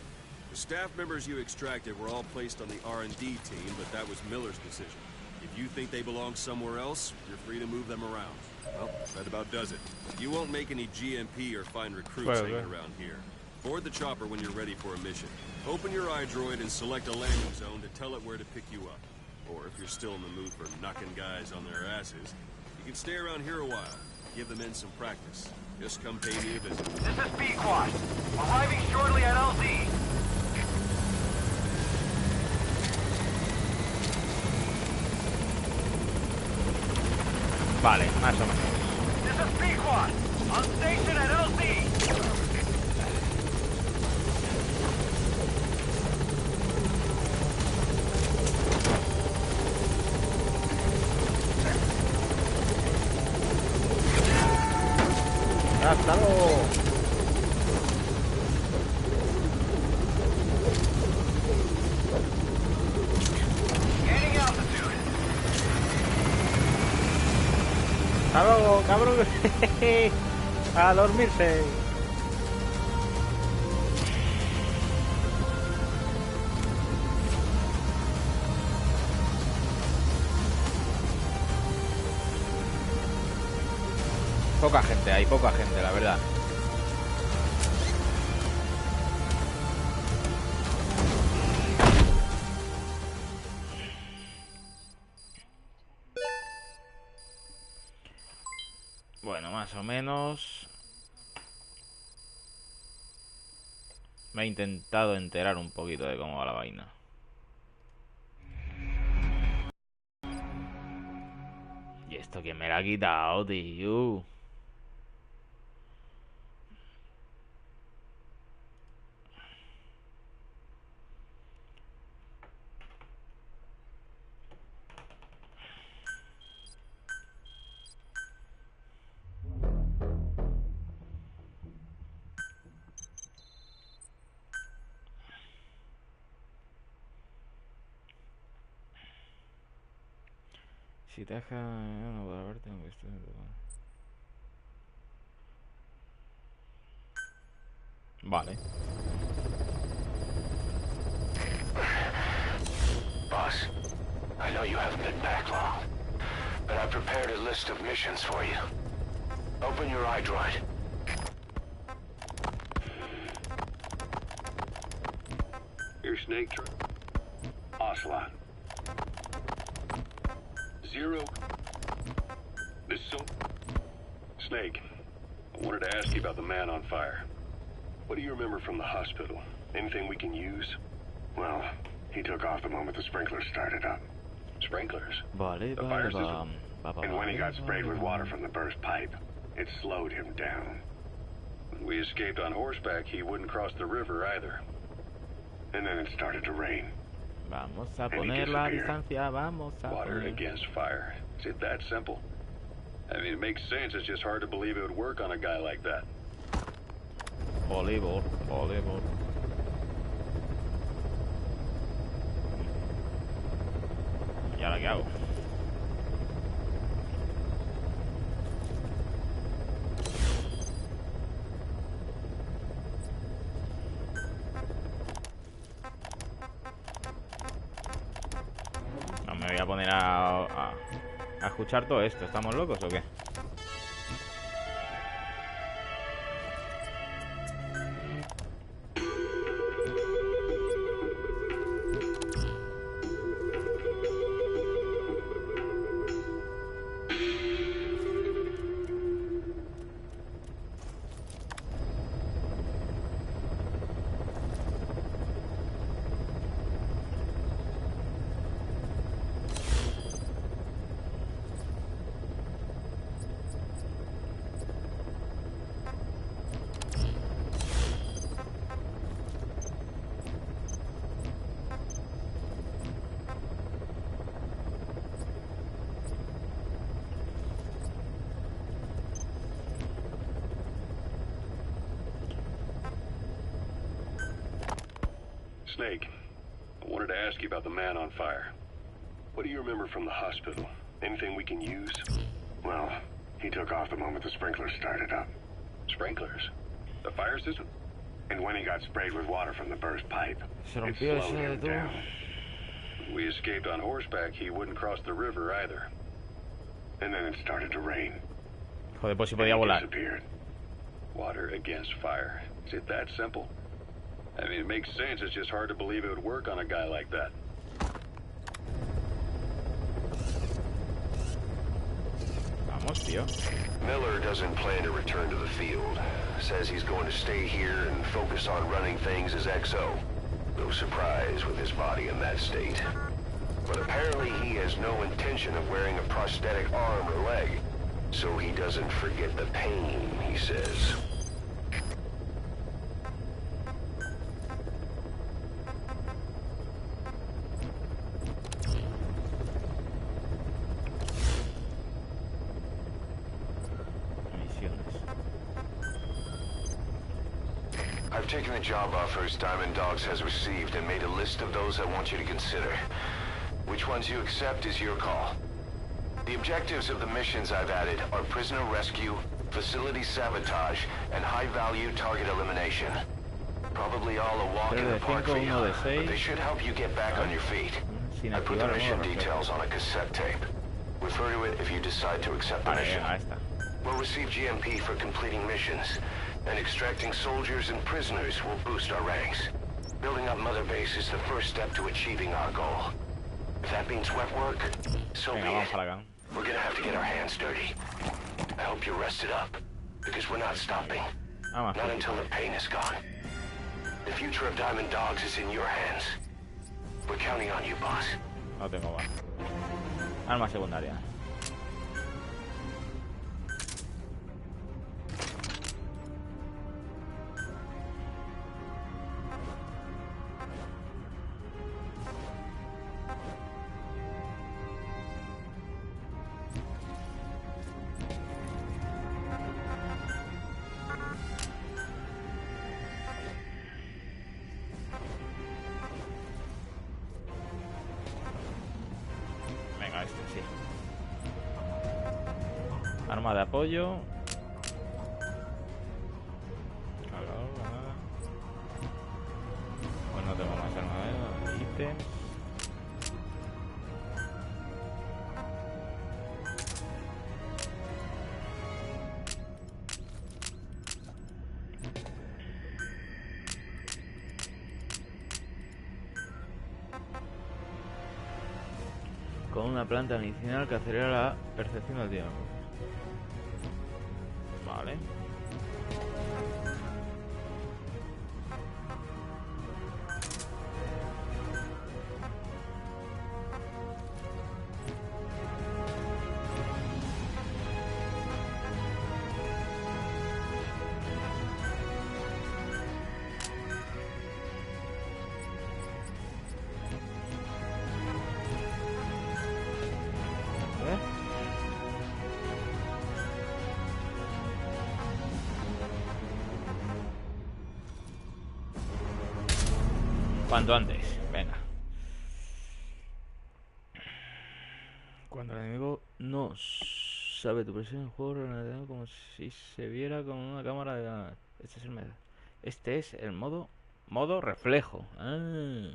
The staff members you extracted were all placed on the R&D team, but that was Miller's decision. If you think they belong somewhere else, you're free to move them around. Well, that about does it. You won't make any GMP or find recruits hanging around here. Board the chopper when you're ready for a mission. Open your iDroid and select a landing zone to tell it where to pick you up. Or if you're still in the mood for knocking guys on their asses, you can stay around here a while. Give the men some practice. Just come pay me a visit. This is B-Quad. Arriving shortly at LZ. Vale, más o menos. This is B-Quad. On station at LZ. ¡Hasta luego! Gaining altitude. ¡Hasta luego, cabrón! ¡A dormirse! Poca gente, hay poca gente, la verdad. Bueno, más o menos. Me he intentado enterar un poquito de cómo va la vaina. ¿Y esto quién me la ha quitado, tío? Si te deja... no puedo verte, aunque estoy... Vale. Boss, I know you haven't been back long, but I prepared a list of missions for you. Open your iDroid. Your Snake Ocelot. 0. This so... Snake, I wanted to ask you about the man on fire. What do you remember from the hospital? Anything we can use? Well, he took off the moment the sprinklers started up. Sprinklers? Vale, The vale, fire system? And when he got sprayed with water from the burst pipe, it slowed him down. When we escaped on horseback, he wouldn't cross the river either. And then it started to rain. Vamos a poner la distancia, vamos a Water poner. against fire. Is it that simple? I mean, it makes sense. It's just hard to believe it would work on a guy like that. Voleibol, voleibol. ¿Y ahora qué hago? No me voy a poner a escuchar todo esto. ¿Estamos locos o qué? Snake, I wanted to ask you about the man on fire. What do you remember from the hospital? Anything we can use? Well, he took off the moment the sprinklers started up. Sprinklers? The fire system? And when he got sprayed with water from the burst pipe, Se it rompió slowed ese him de down. When we escaped on horseback, he wouldn't cross the river either. And then it started to rain. Joder, pues si And podía he volar. disappeared. Water against fire. Is it that simple? I mean, it makes sense. It's just hard to believe it would work on a guy like that. Vamos, tío. Miller doesn't plan to return to the field. Says he's going to stay here and focus on running things as XO. No surprise with his body in that state. But apparently he has no intention of wearing a prosthetic arm or leg. So he doesn't forget the pain, he says. I've taken the job offers Diamond Dogs has received and made a list of those I want you to consider. Which ones you accept is your call. The objectives of the missions I've added are prisoner rescue, facility sabotage, and high-value target elimination. Probably all a walk in the park for you, but they should help you get back on your feet. I put the mission details on a cassette tape. Refer to it if you decide to accept the mission. We'll receive GMP for completing missions, and extracting soldiers and prisoners will boost our ranks. Building up Mother Base is the first step to achieving our goal. If that means wet work, so be it. We're gonna have to get our hands dirty. I hope you're rested up, because we're not stopping. Not until the pain is gone. The future of Diamond Dogs is in your hands. We're counting on you, boss. No tengo más. Arma secundaria. Venga, este sí. Arma de apoyo. Cargador, granada. Pues no tengo más arma de ítems. una planta medicinal que acelera la percepción del tiempo. Vale. Cuanto antes, venga. Cuando el enemigo no sabe tu presión en el juego, relacionado como si se viera con una cámara de... Este es el modo reflejo. Ah.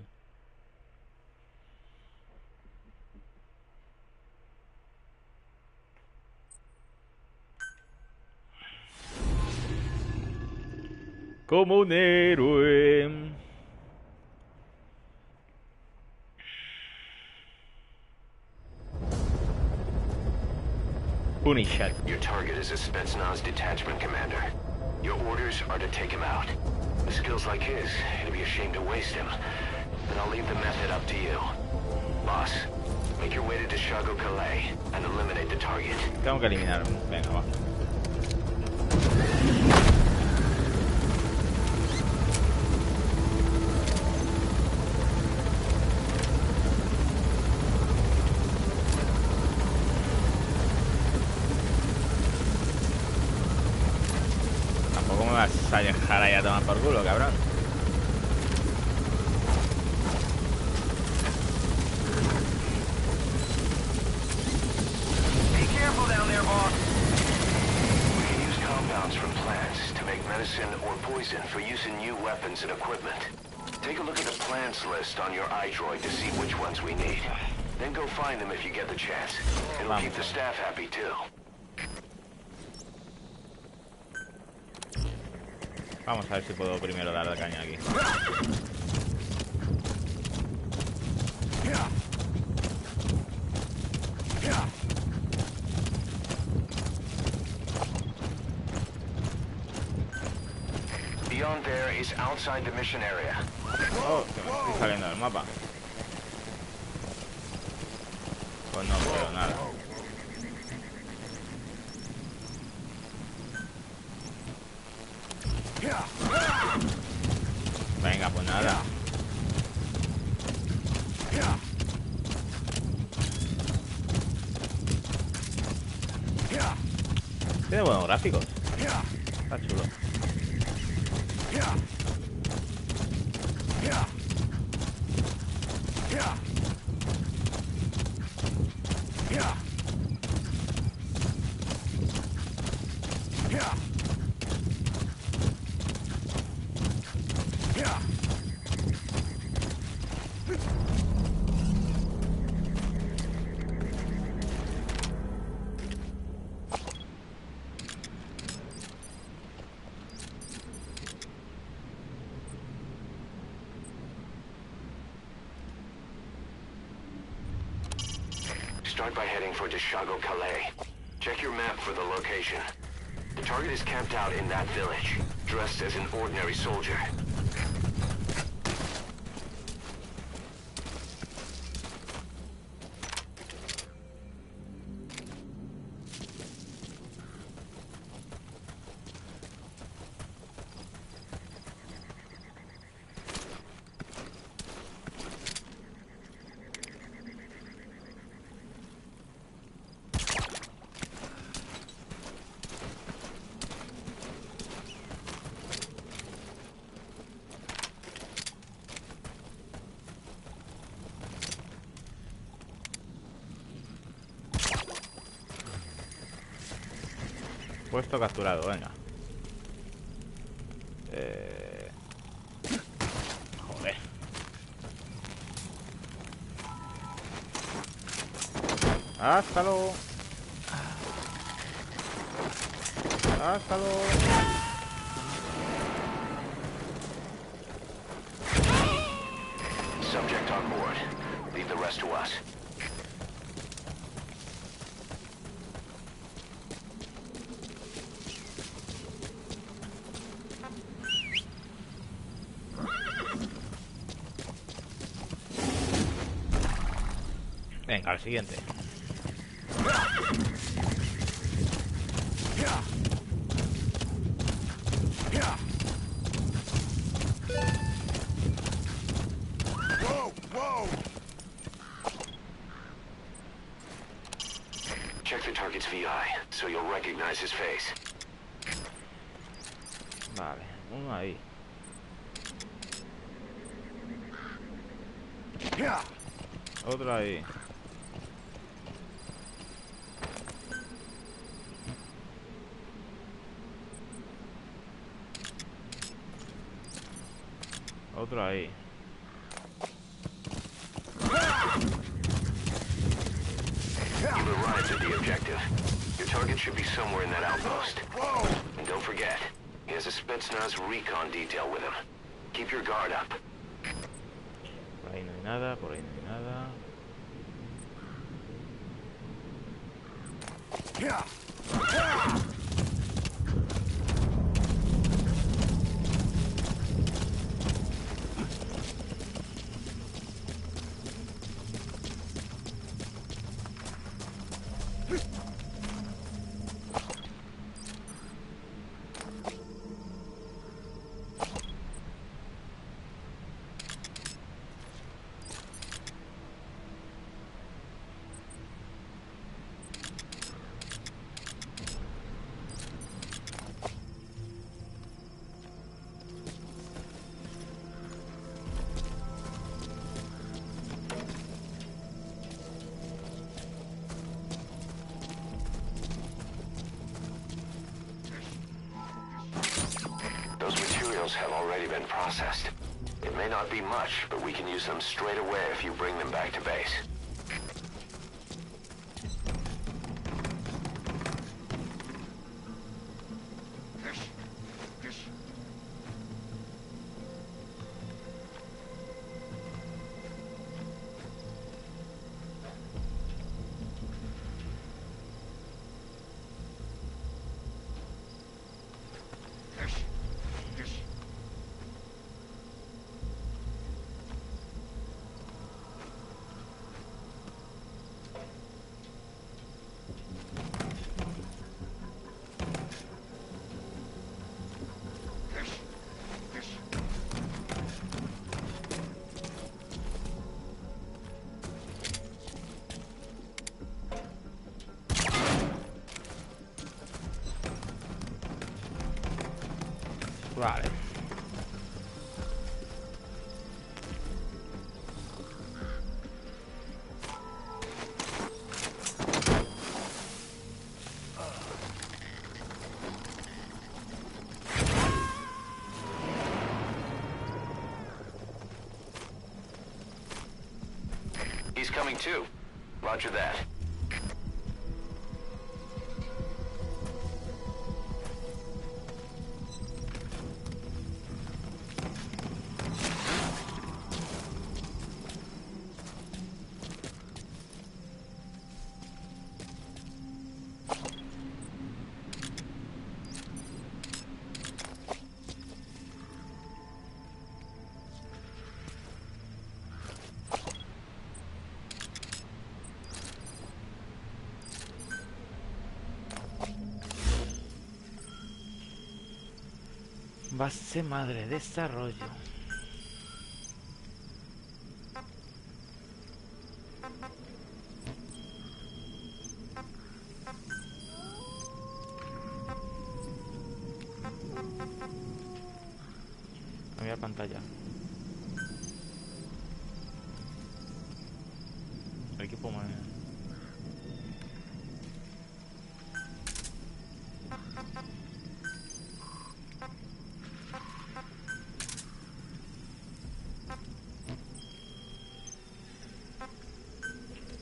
Como un héroe. Punisher. Your target is a Spetsnaz detachment commander. Your orders are to take him out. With skills like his, it'd be a shame to waste him. But I'll leave the method up to you. Boss, make your way to Deshago Calais and eliminate the target. Tengo que eliminar. Venga, va. A dejar ahí a tomar por culo, cabrón. Be careful down there, boss. We can use compounds from plants to make medicine or poison for use in new weapons and equipment. Take a look at the plants list on your iDroid to see which ones we need. Then go find them if you get the chance. It'll keep the staff happy too. Vamos a ver si puedo primero dar la caña aquí. Beyond there is outside the mission area. Oh, que me estoy saliendo del mapa. Pues no veo nada. Venga, pues nada. Tiene buenos gráficos. Está chulo. Start by heading for Deshago Calais. Check your map for the location. The target is camped out in that village, dressed as an ordinary soldier. Puesto capturado, venga. Joder. Hasta luego. Hasta luego. Subject on board. Leave the rest to us. Al siguiente. Check the target's VI, so you'll recognize his face. Vale, uno ahí. Otro ahí. Otro ahí. You've arrived at the objective. Your target should be somewhere in that outpost. And don't forget, he has a Spetsnaz recon detail with him. Keep your guard up. Por ahí no hay nada, por ahí no hay nada. Those materials have already been processed. It may not be much, but we can use them straight away if you bring them back to base. Vale. He's coming too. Roger that. Base madre, desarrollo. Cambiar pantalla. Equipo manual.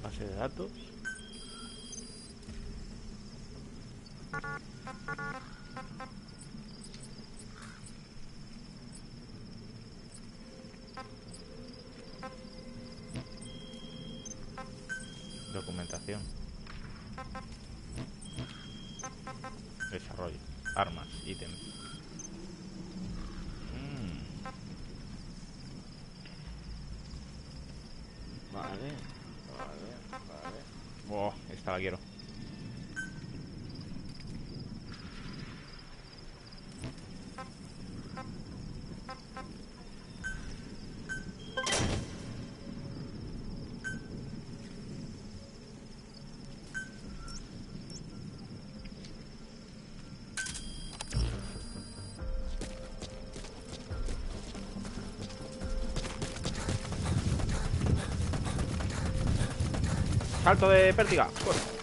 Base de datos. Documentación. Desarrollo. Armas, ítems. Vale, vale, vale. quiero. Salto de pértiga. Pues.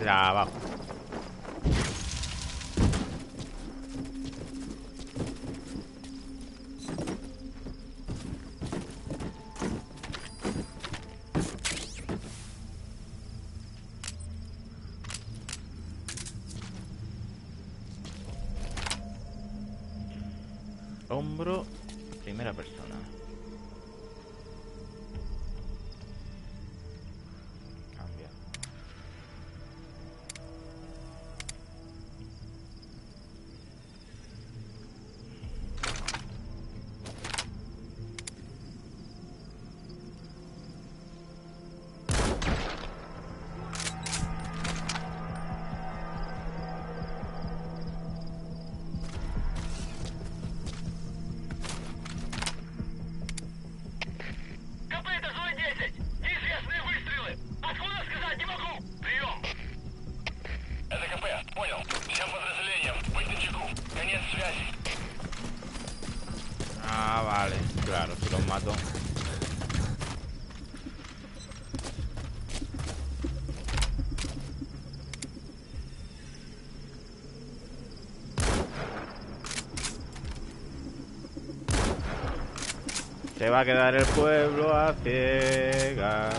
Abajo. Hombro, primera persona. Cambia. Ah, vale, claro, si los mato. Se va a quedar el pueblo a ciegas.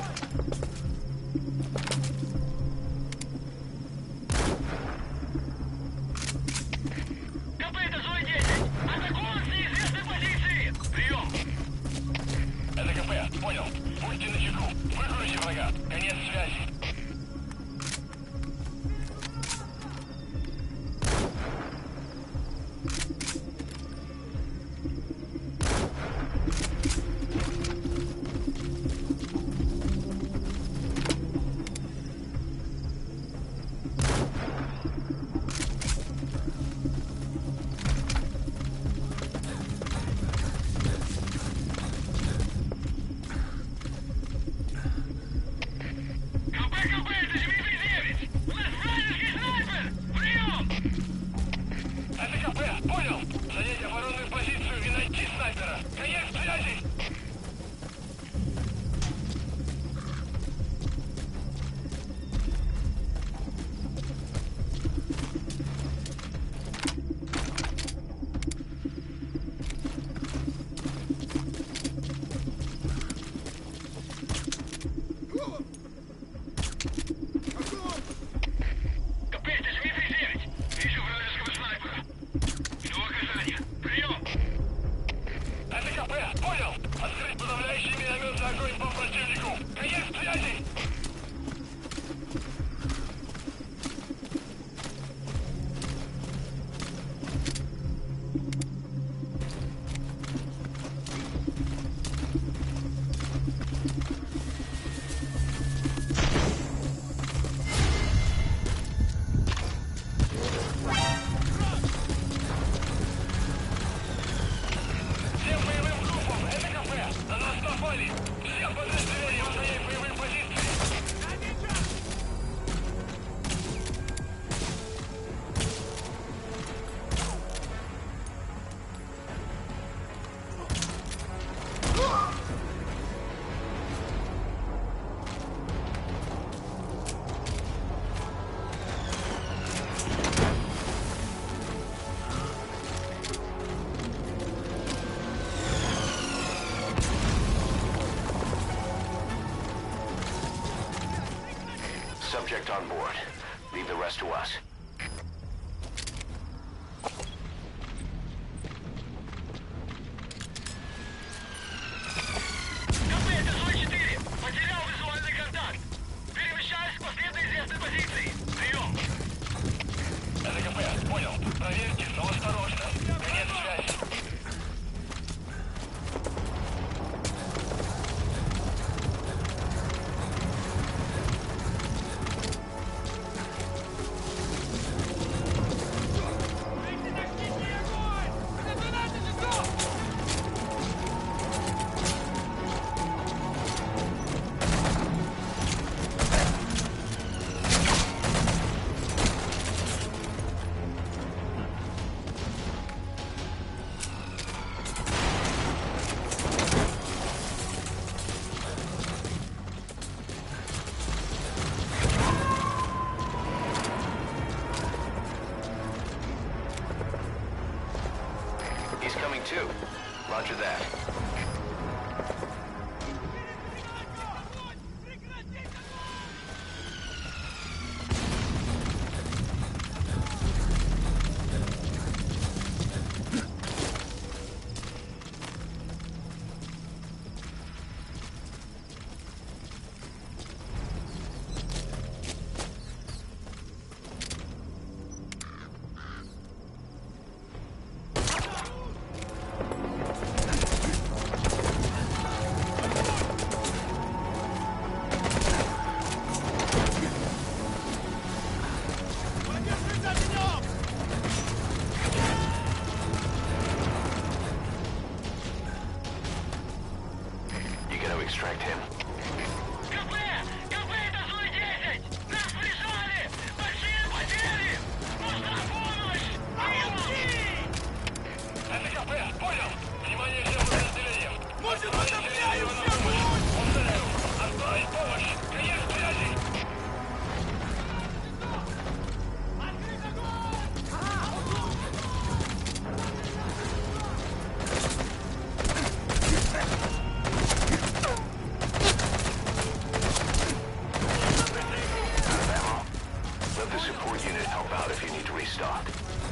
Subject on board. Leave the rest to us. He's coming too. Roger that. Extract him.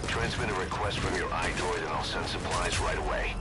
Transmit a request from your iDroid and I'll send supplies right away.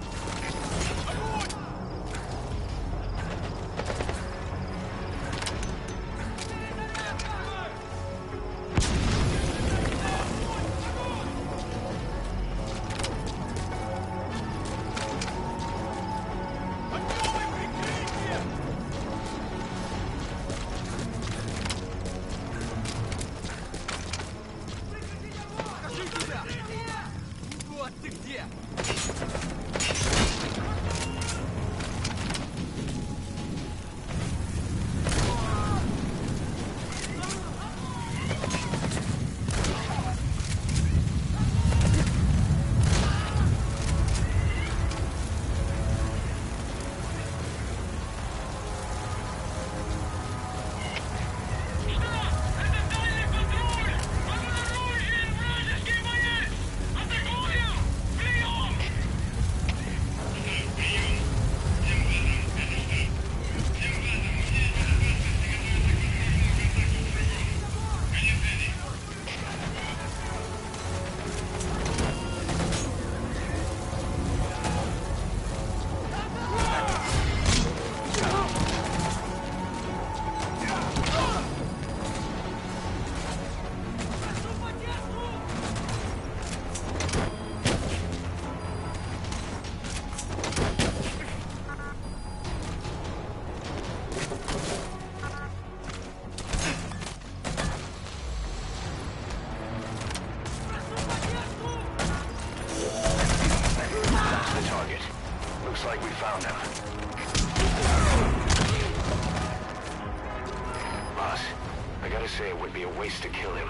Say it would be a waste to kill him,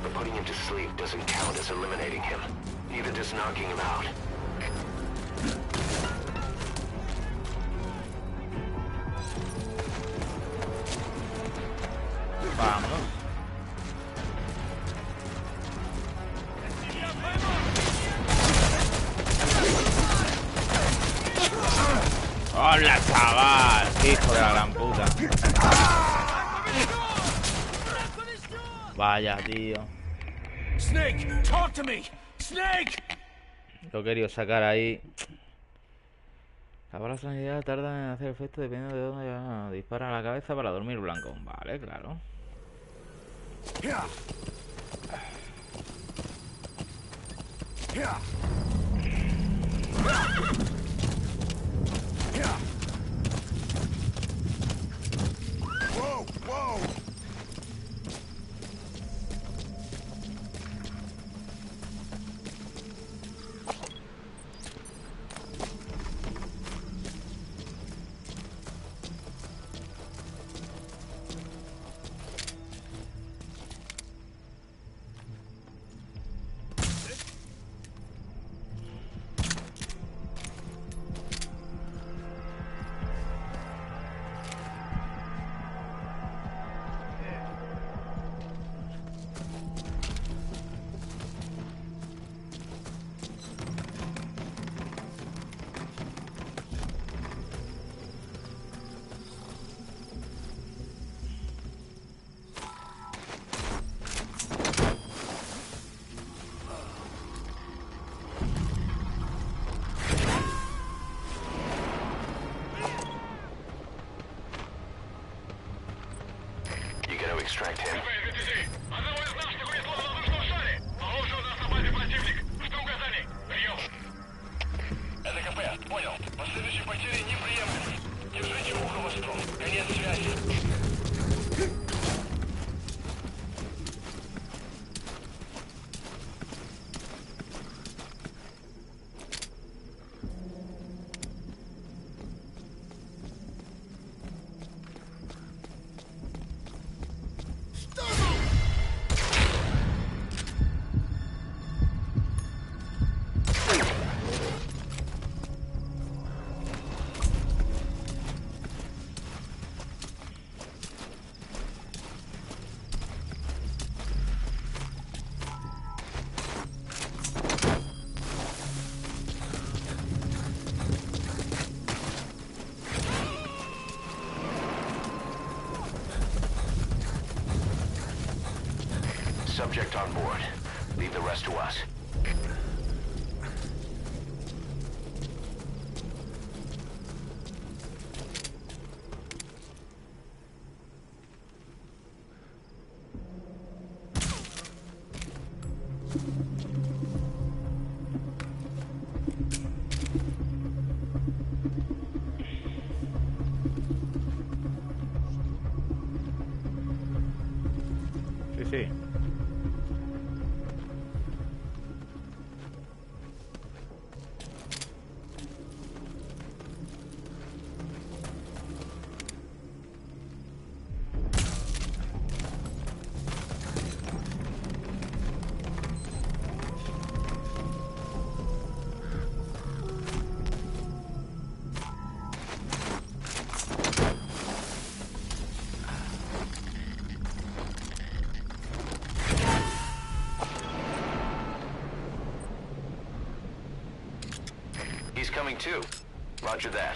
but putting him to sleep doesn't count as eliminating him. Neither does knocking him out. Vámonos. ¡Hola, chaval! ¡Hijo de la gran puta! Vaya, tío. Snake, talk to me. Snake. Lo he querido sacar ahí. La bala sanidad tarda en hacer efecto dependiendo de dónde dispara a la cabeza para dormir blanco. Vale, claro. Whoa, whoa. extract him. Это КП, понял. Последующие потери неприемлемы. Держите ухо востро. Конец связи. Subject on board. Leave the rest to us. Sí, sí. He's coming too. Roger that.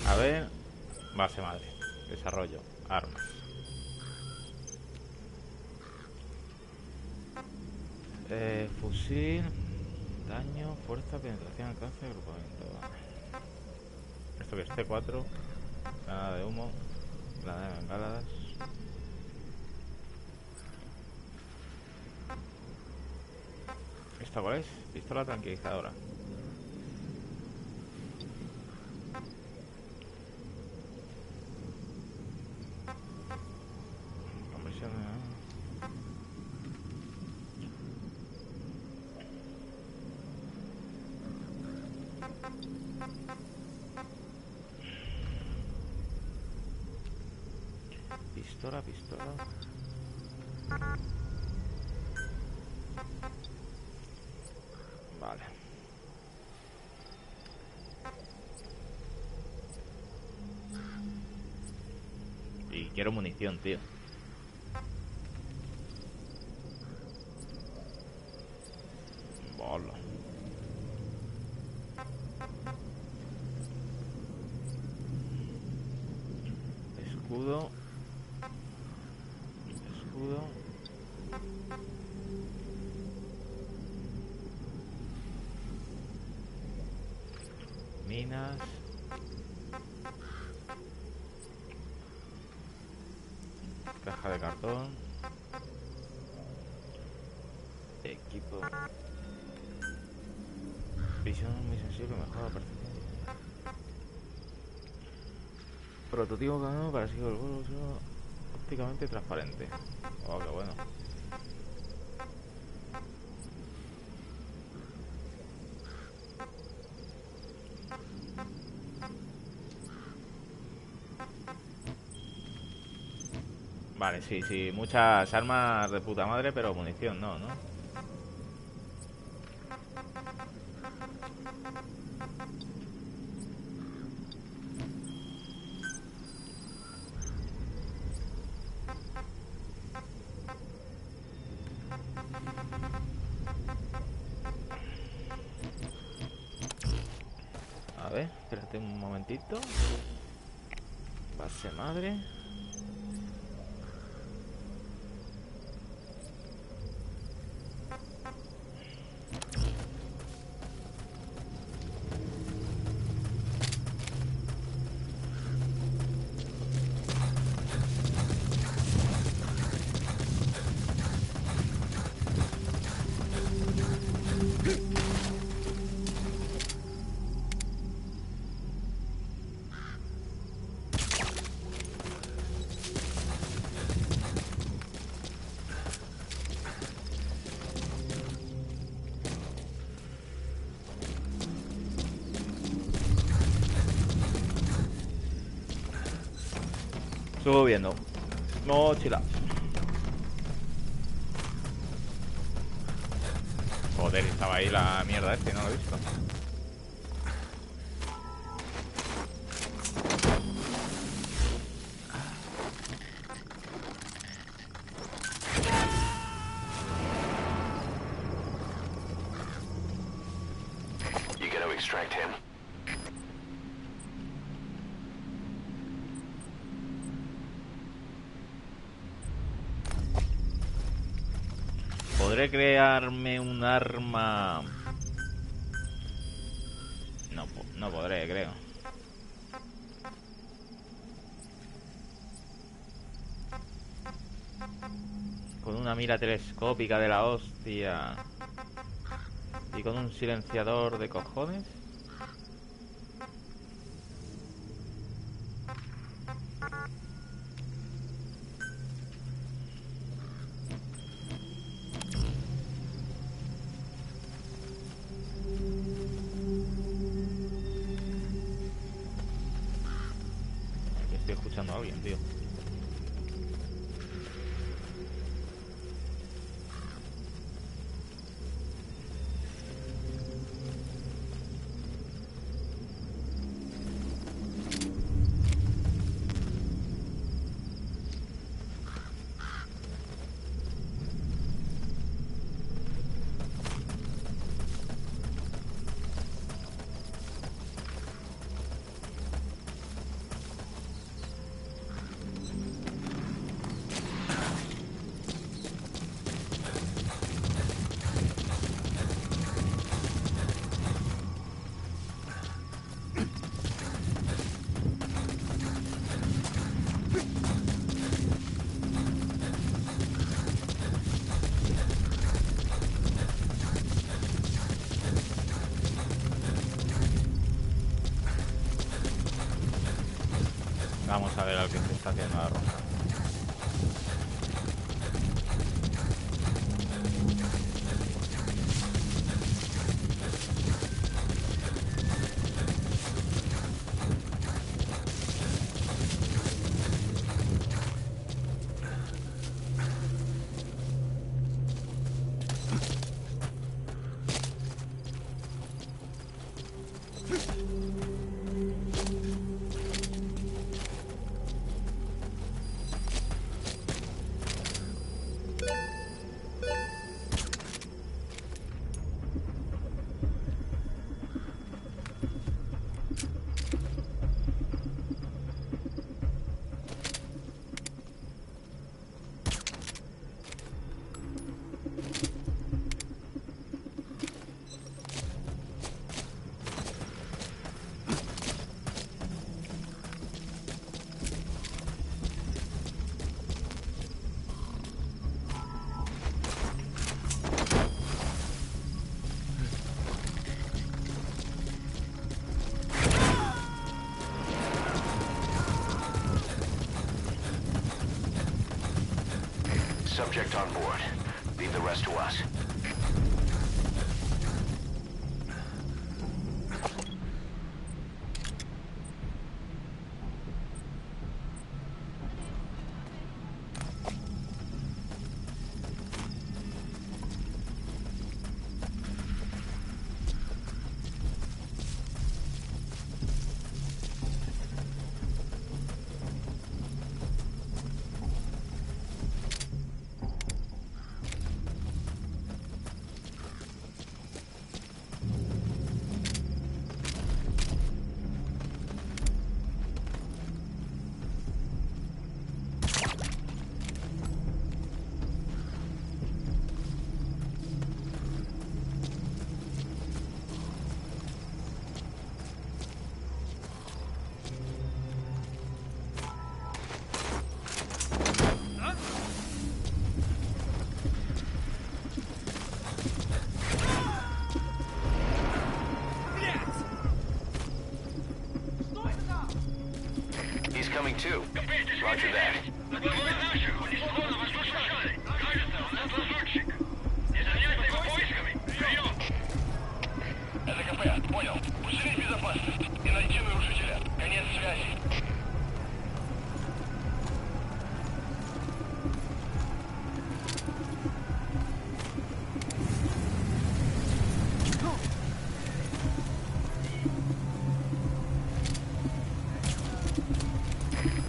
A ver, base madre, desarrollo, armas. Fusil, daño, fuerza, penetración, alcance, agrupamiento. Esto que es T4, granada de humo, granada de bengalas. ¿Esta cuál es? Pistola tranquilizadora. Conversión de... Pistola. Vale. Y quiero munición, tío. Bola. Escudo. Minas. Caja de cartón. Equipo. Visión muy sensible, mejora percepción. Prototipo camino para seguir el vuelo ópticamente transparente. Oh, qué bueno. Vale, sí, muchas armas de puta madre, pero munición no, ¿no? A ver, espérate un momentito. Base madre. Sigo viendo. Mochila. Joder, estaba ahí la mierda no lo he visto. You gonna extract him? ¿Podré crearme un arma? No podré, creo. Con una mira telescópica de la hostia. Y con un silenciador de cojones. Estoy escuchando a alguien, tío. Vamos a ver al que se está haciendo la ronda. Subject on board. Leave the rest to us. too. Roger that. СКП, понял. Усилить безопасность и найти нарушителя. Конец связи.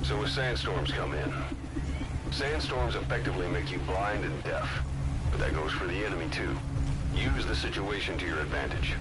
So when sandstorms come in, sandstorms effectively make you blind and deaf. But that goes for the enemy too. Use the situation to your advantage.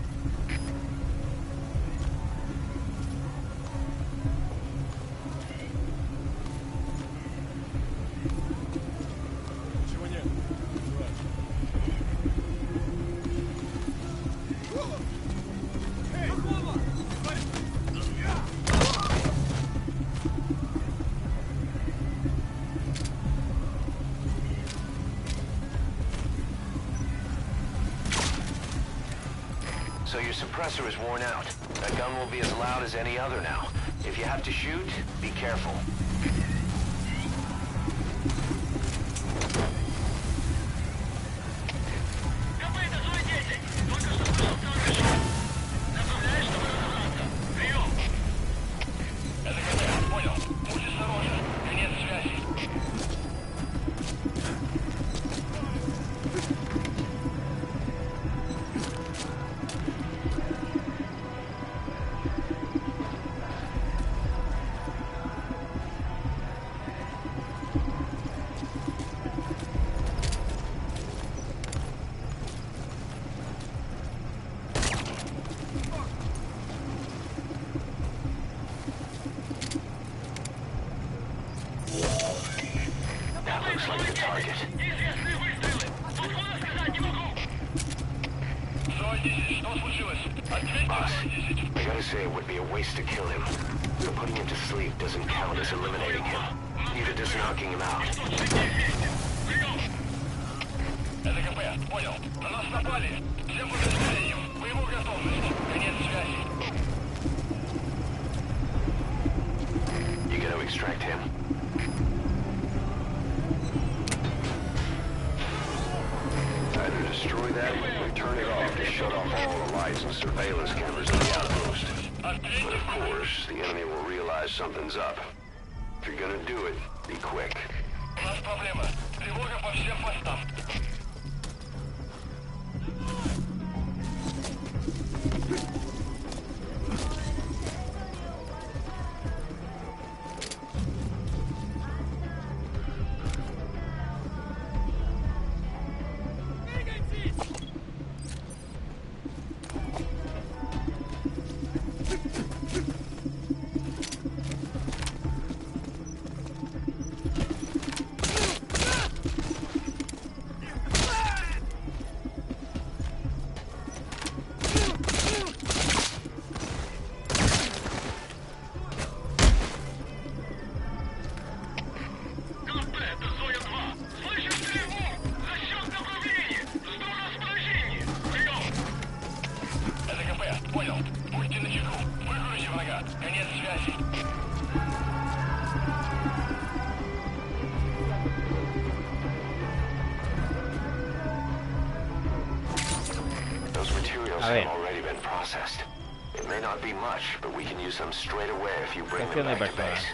So your suppressor is worn out. That gun will be as loud as any other now. If you have to shoot, be careful. Looks like the target. Boss, I gotta say it would be a waste to kill him. So putting him to sleep doesn't count as eliminating him. Neither does knocking him out. СКП, понял. На нас напали. Всем подразделениям. Боевую готовность. Конец связи. You gotta extract him. Either destroy that or turn it off to shut off all the lights and surveillance cameras in the outpost. But of course, the enemy will realize something's up. If you're gonna do it, be quick. У нас проблема. Тревога по всем постам. Понял. Будьте начеку. Выгрузите врага. Конец связи. Those materials have already been processed. It may not be much, but we can use them straight away if you bring them back to base.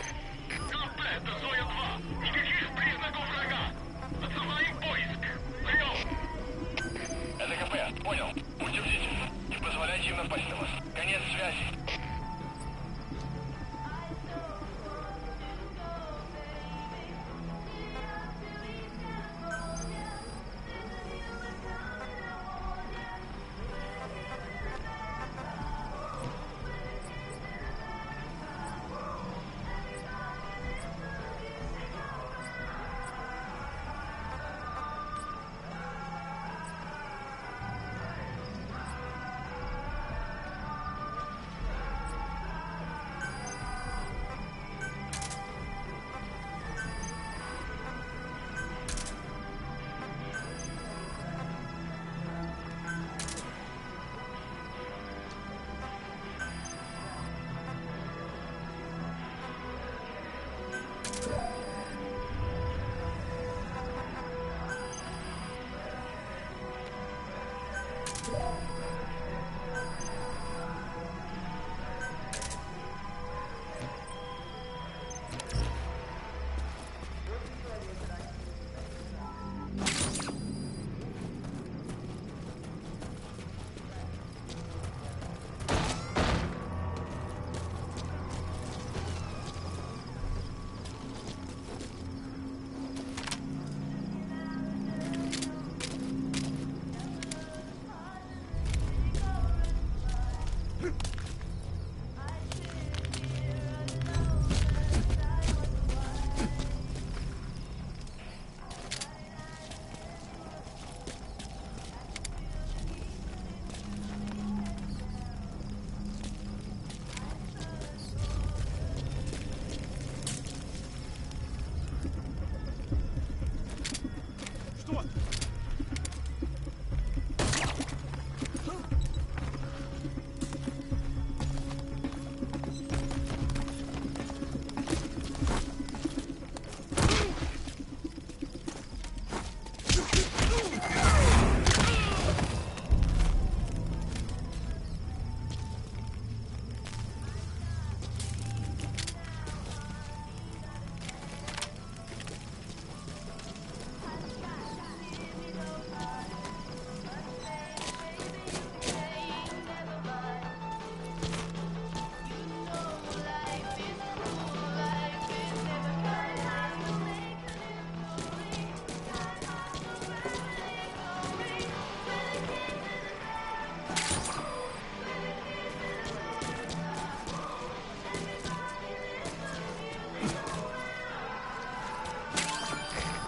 СКП, понял. Будьте бдительны. Не позволяйте им напасть на вас. Конец связи.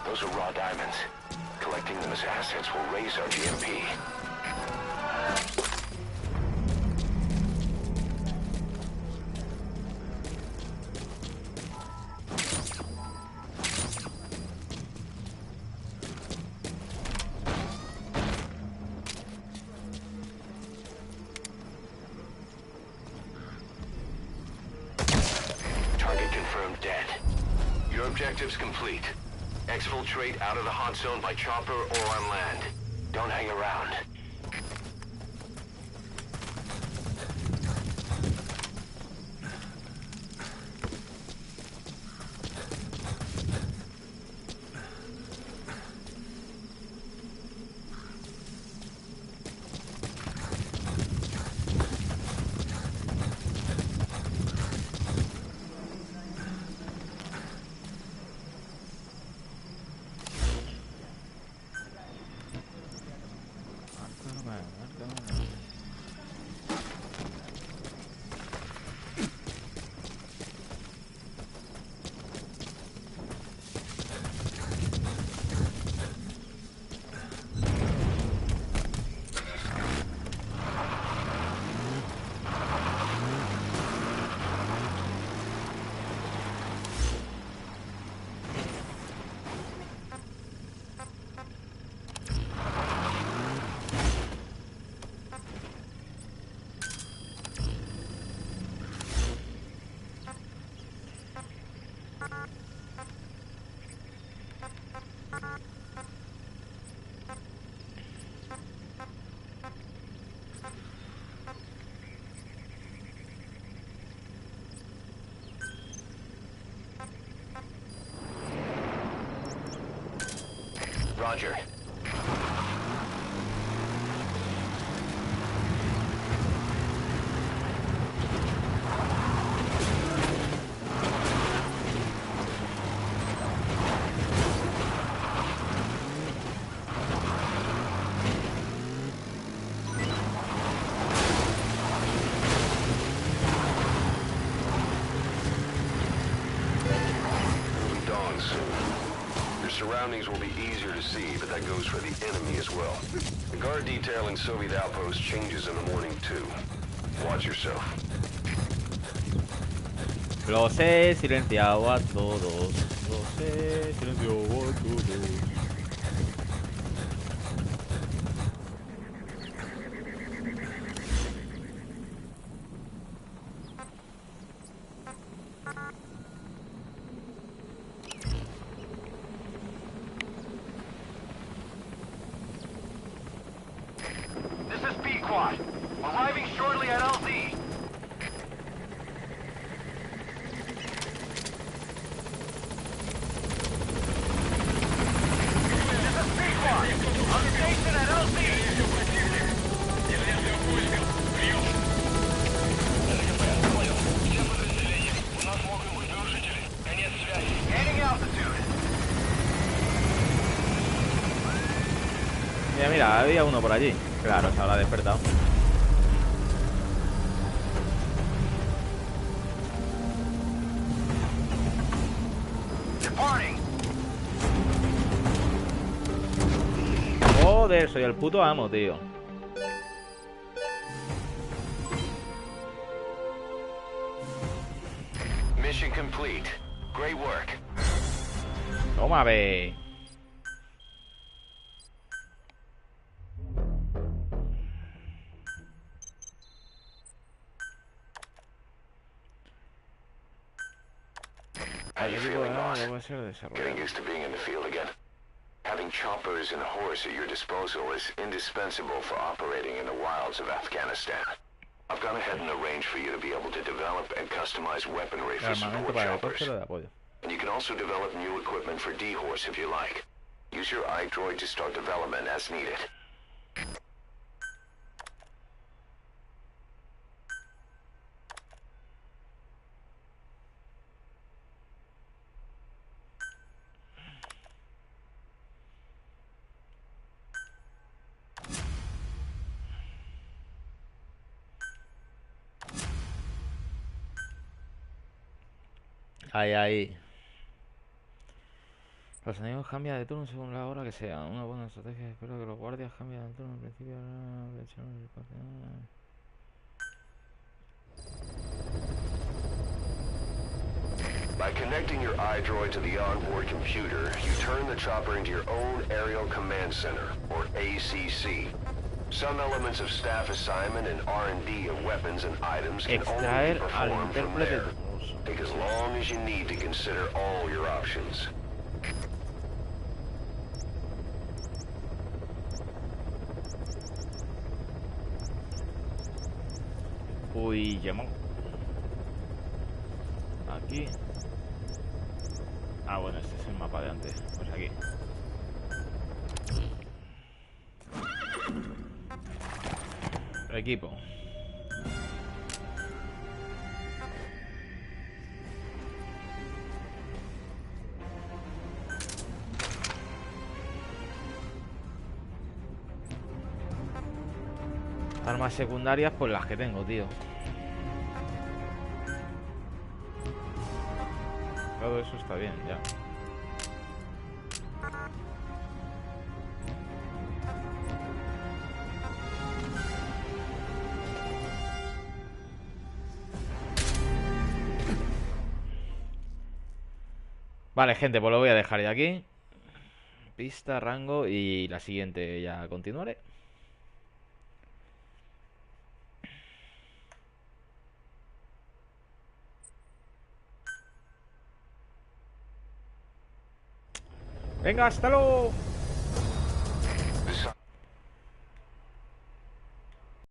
Those are raw diamonds. Collecting them as assets will raise our GMP. Target confirmed dead. Your objective's complete. Exfiltrate out of the hot zone by chopper or on land. Don't hang around. Roger. Surroundings will be easier to see, but that goes for the enemy as well. The guard detail in Soviet outpost changes in the morning too. Watch yourself. Los he silenciado a todos. Los he silenciado a todos. Arriving shortly at LZ. This is B-Quad. On station at LZ. Gaining altitude. Mira, había uno por allí. Claro, se habrá despertado. Joder, soy el puto amo, tío. Mission complete. Great work. Toma, ve. ser Getting desarrollado. used to being in the field again. Having choppers and horse at your disposal is indispensable for operating in the wilds of Afghanistan. I've gone ahead and arranged for you to be able to develop and customize weaponry for Armamento support para el choppers. helicóptero de apoyo. And you can also develop new equipment for D-Horse if you like. Use your iDroid to start development as needed. Ahí. Los enemigos cambian de turno según la hora que sea. Una buena estrategia. Espero que los guardias cambien de turno al principio. By connecting your iDroid to the onboard computer, you turn the chopper into your own Aerial Command Center, or ACC. Some elements of staff assignment and R&D of weapons and items can only Extraer be al performed from intérprete there. ruso. Take as long as you need to consider all your options. Uy, llamó. Aquí. Ah, bueno, este es el mapa de antes. Pues aquí. Equipo. Armas secundarias, pues las que tengo, tío. Todo eso está bien, ya. Vale, gente, pues lo voy a dejar ya aquí. Pista, rango y la siguiente ya continuaré. Venga, hasta luego.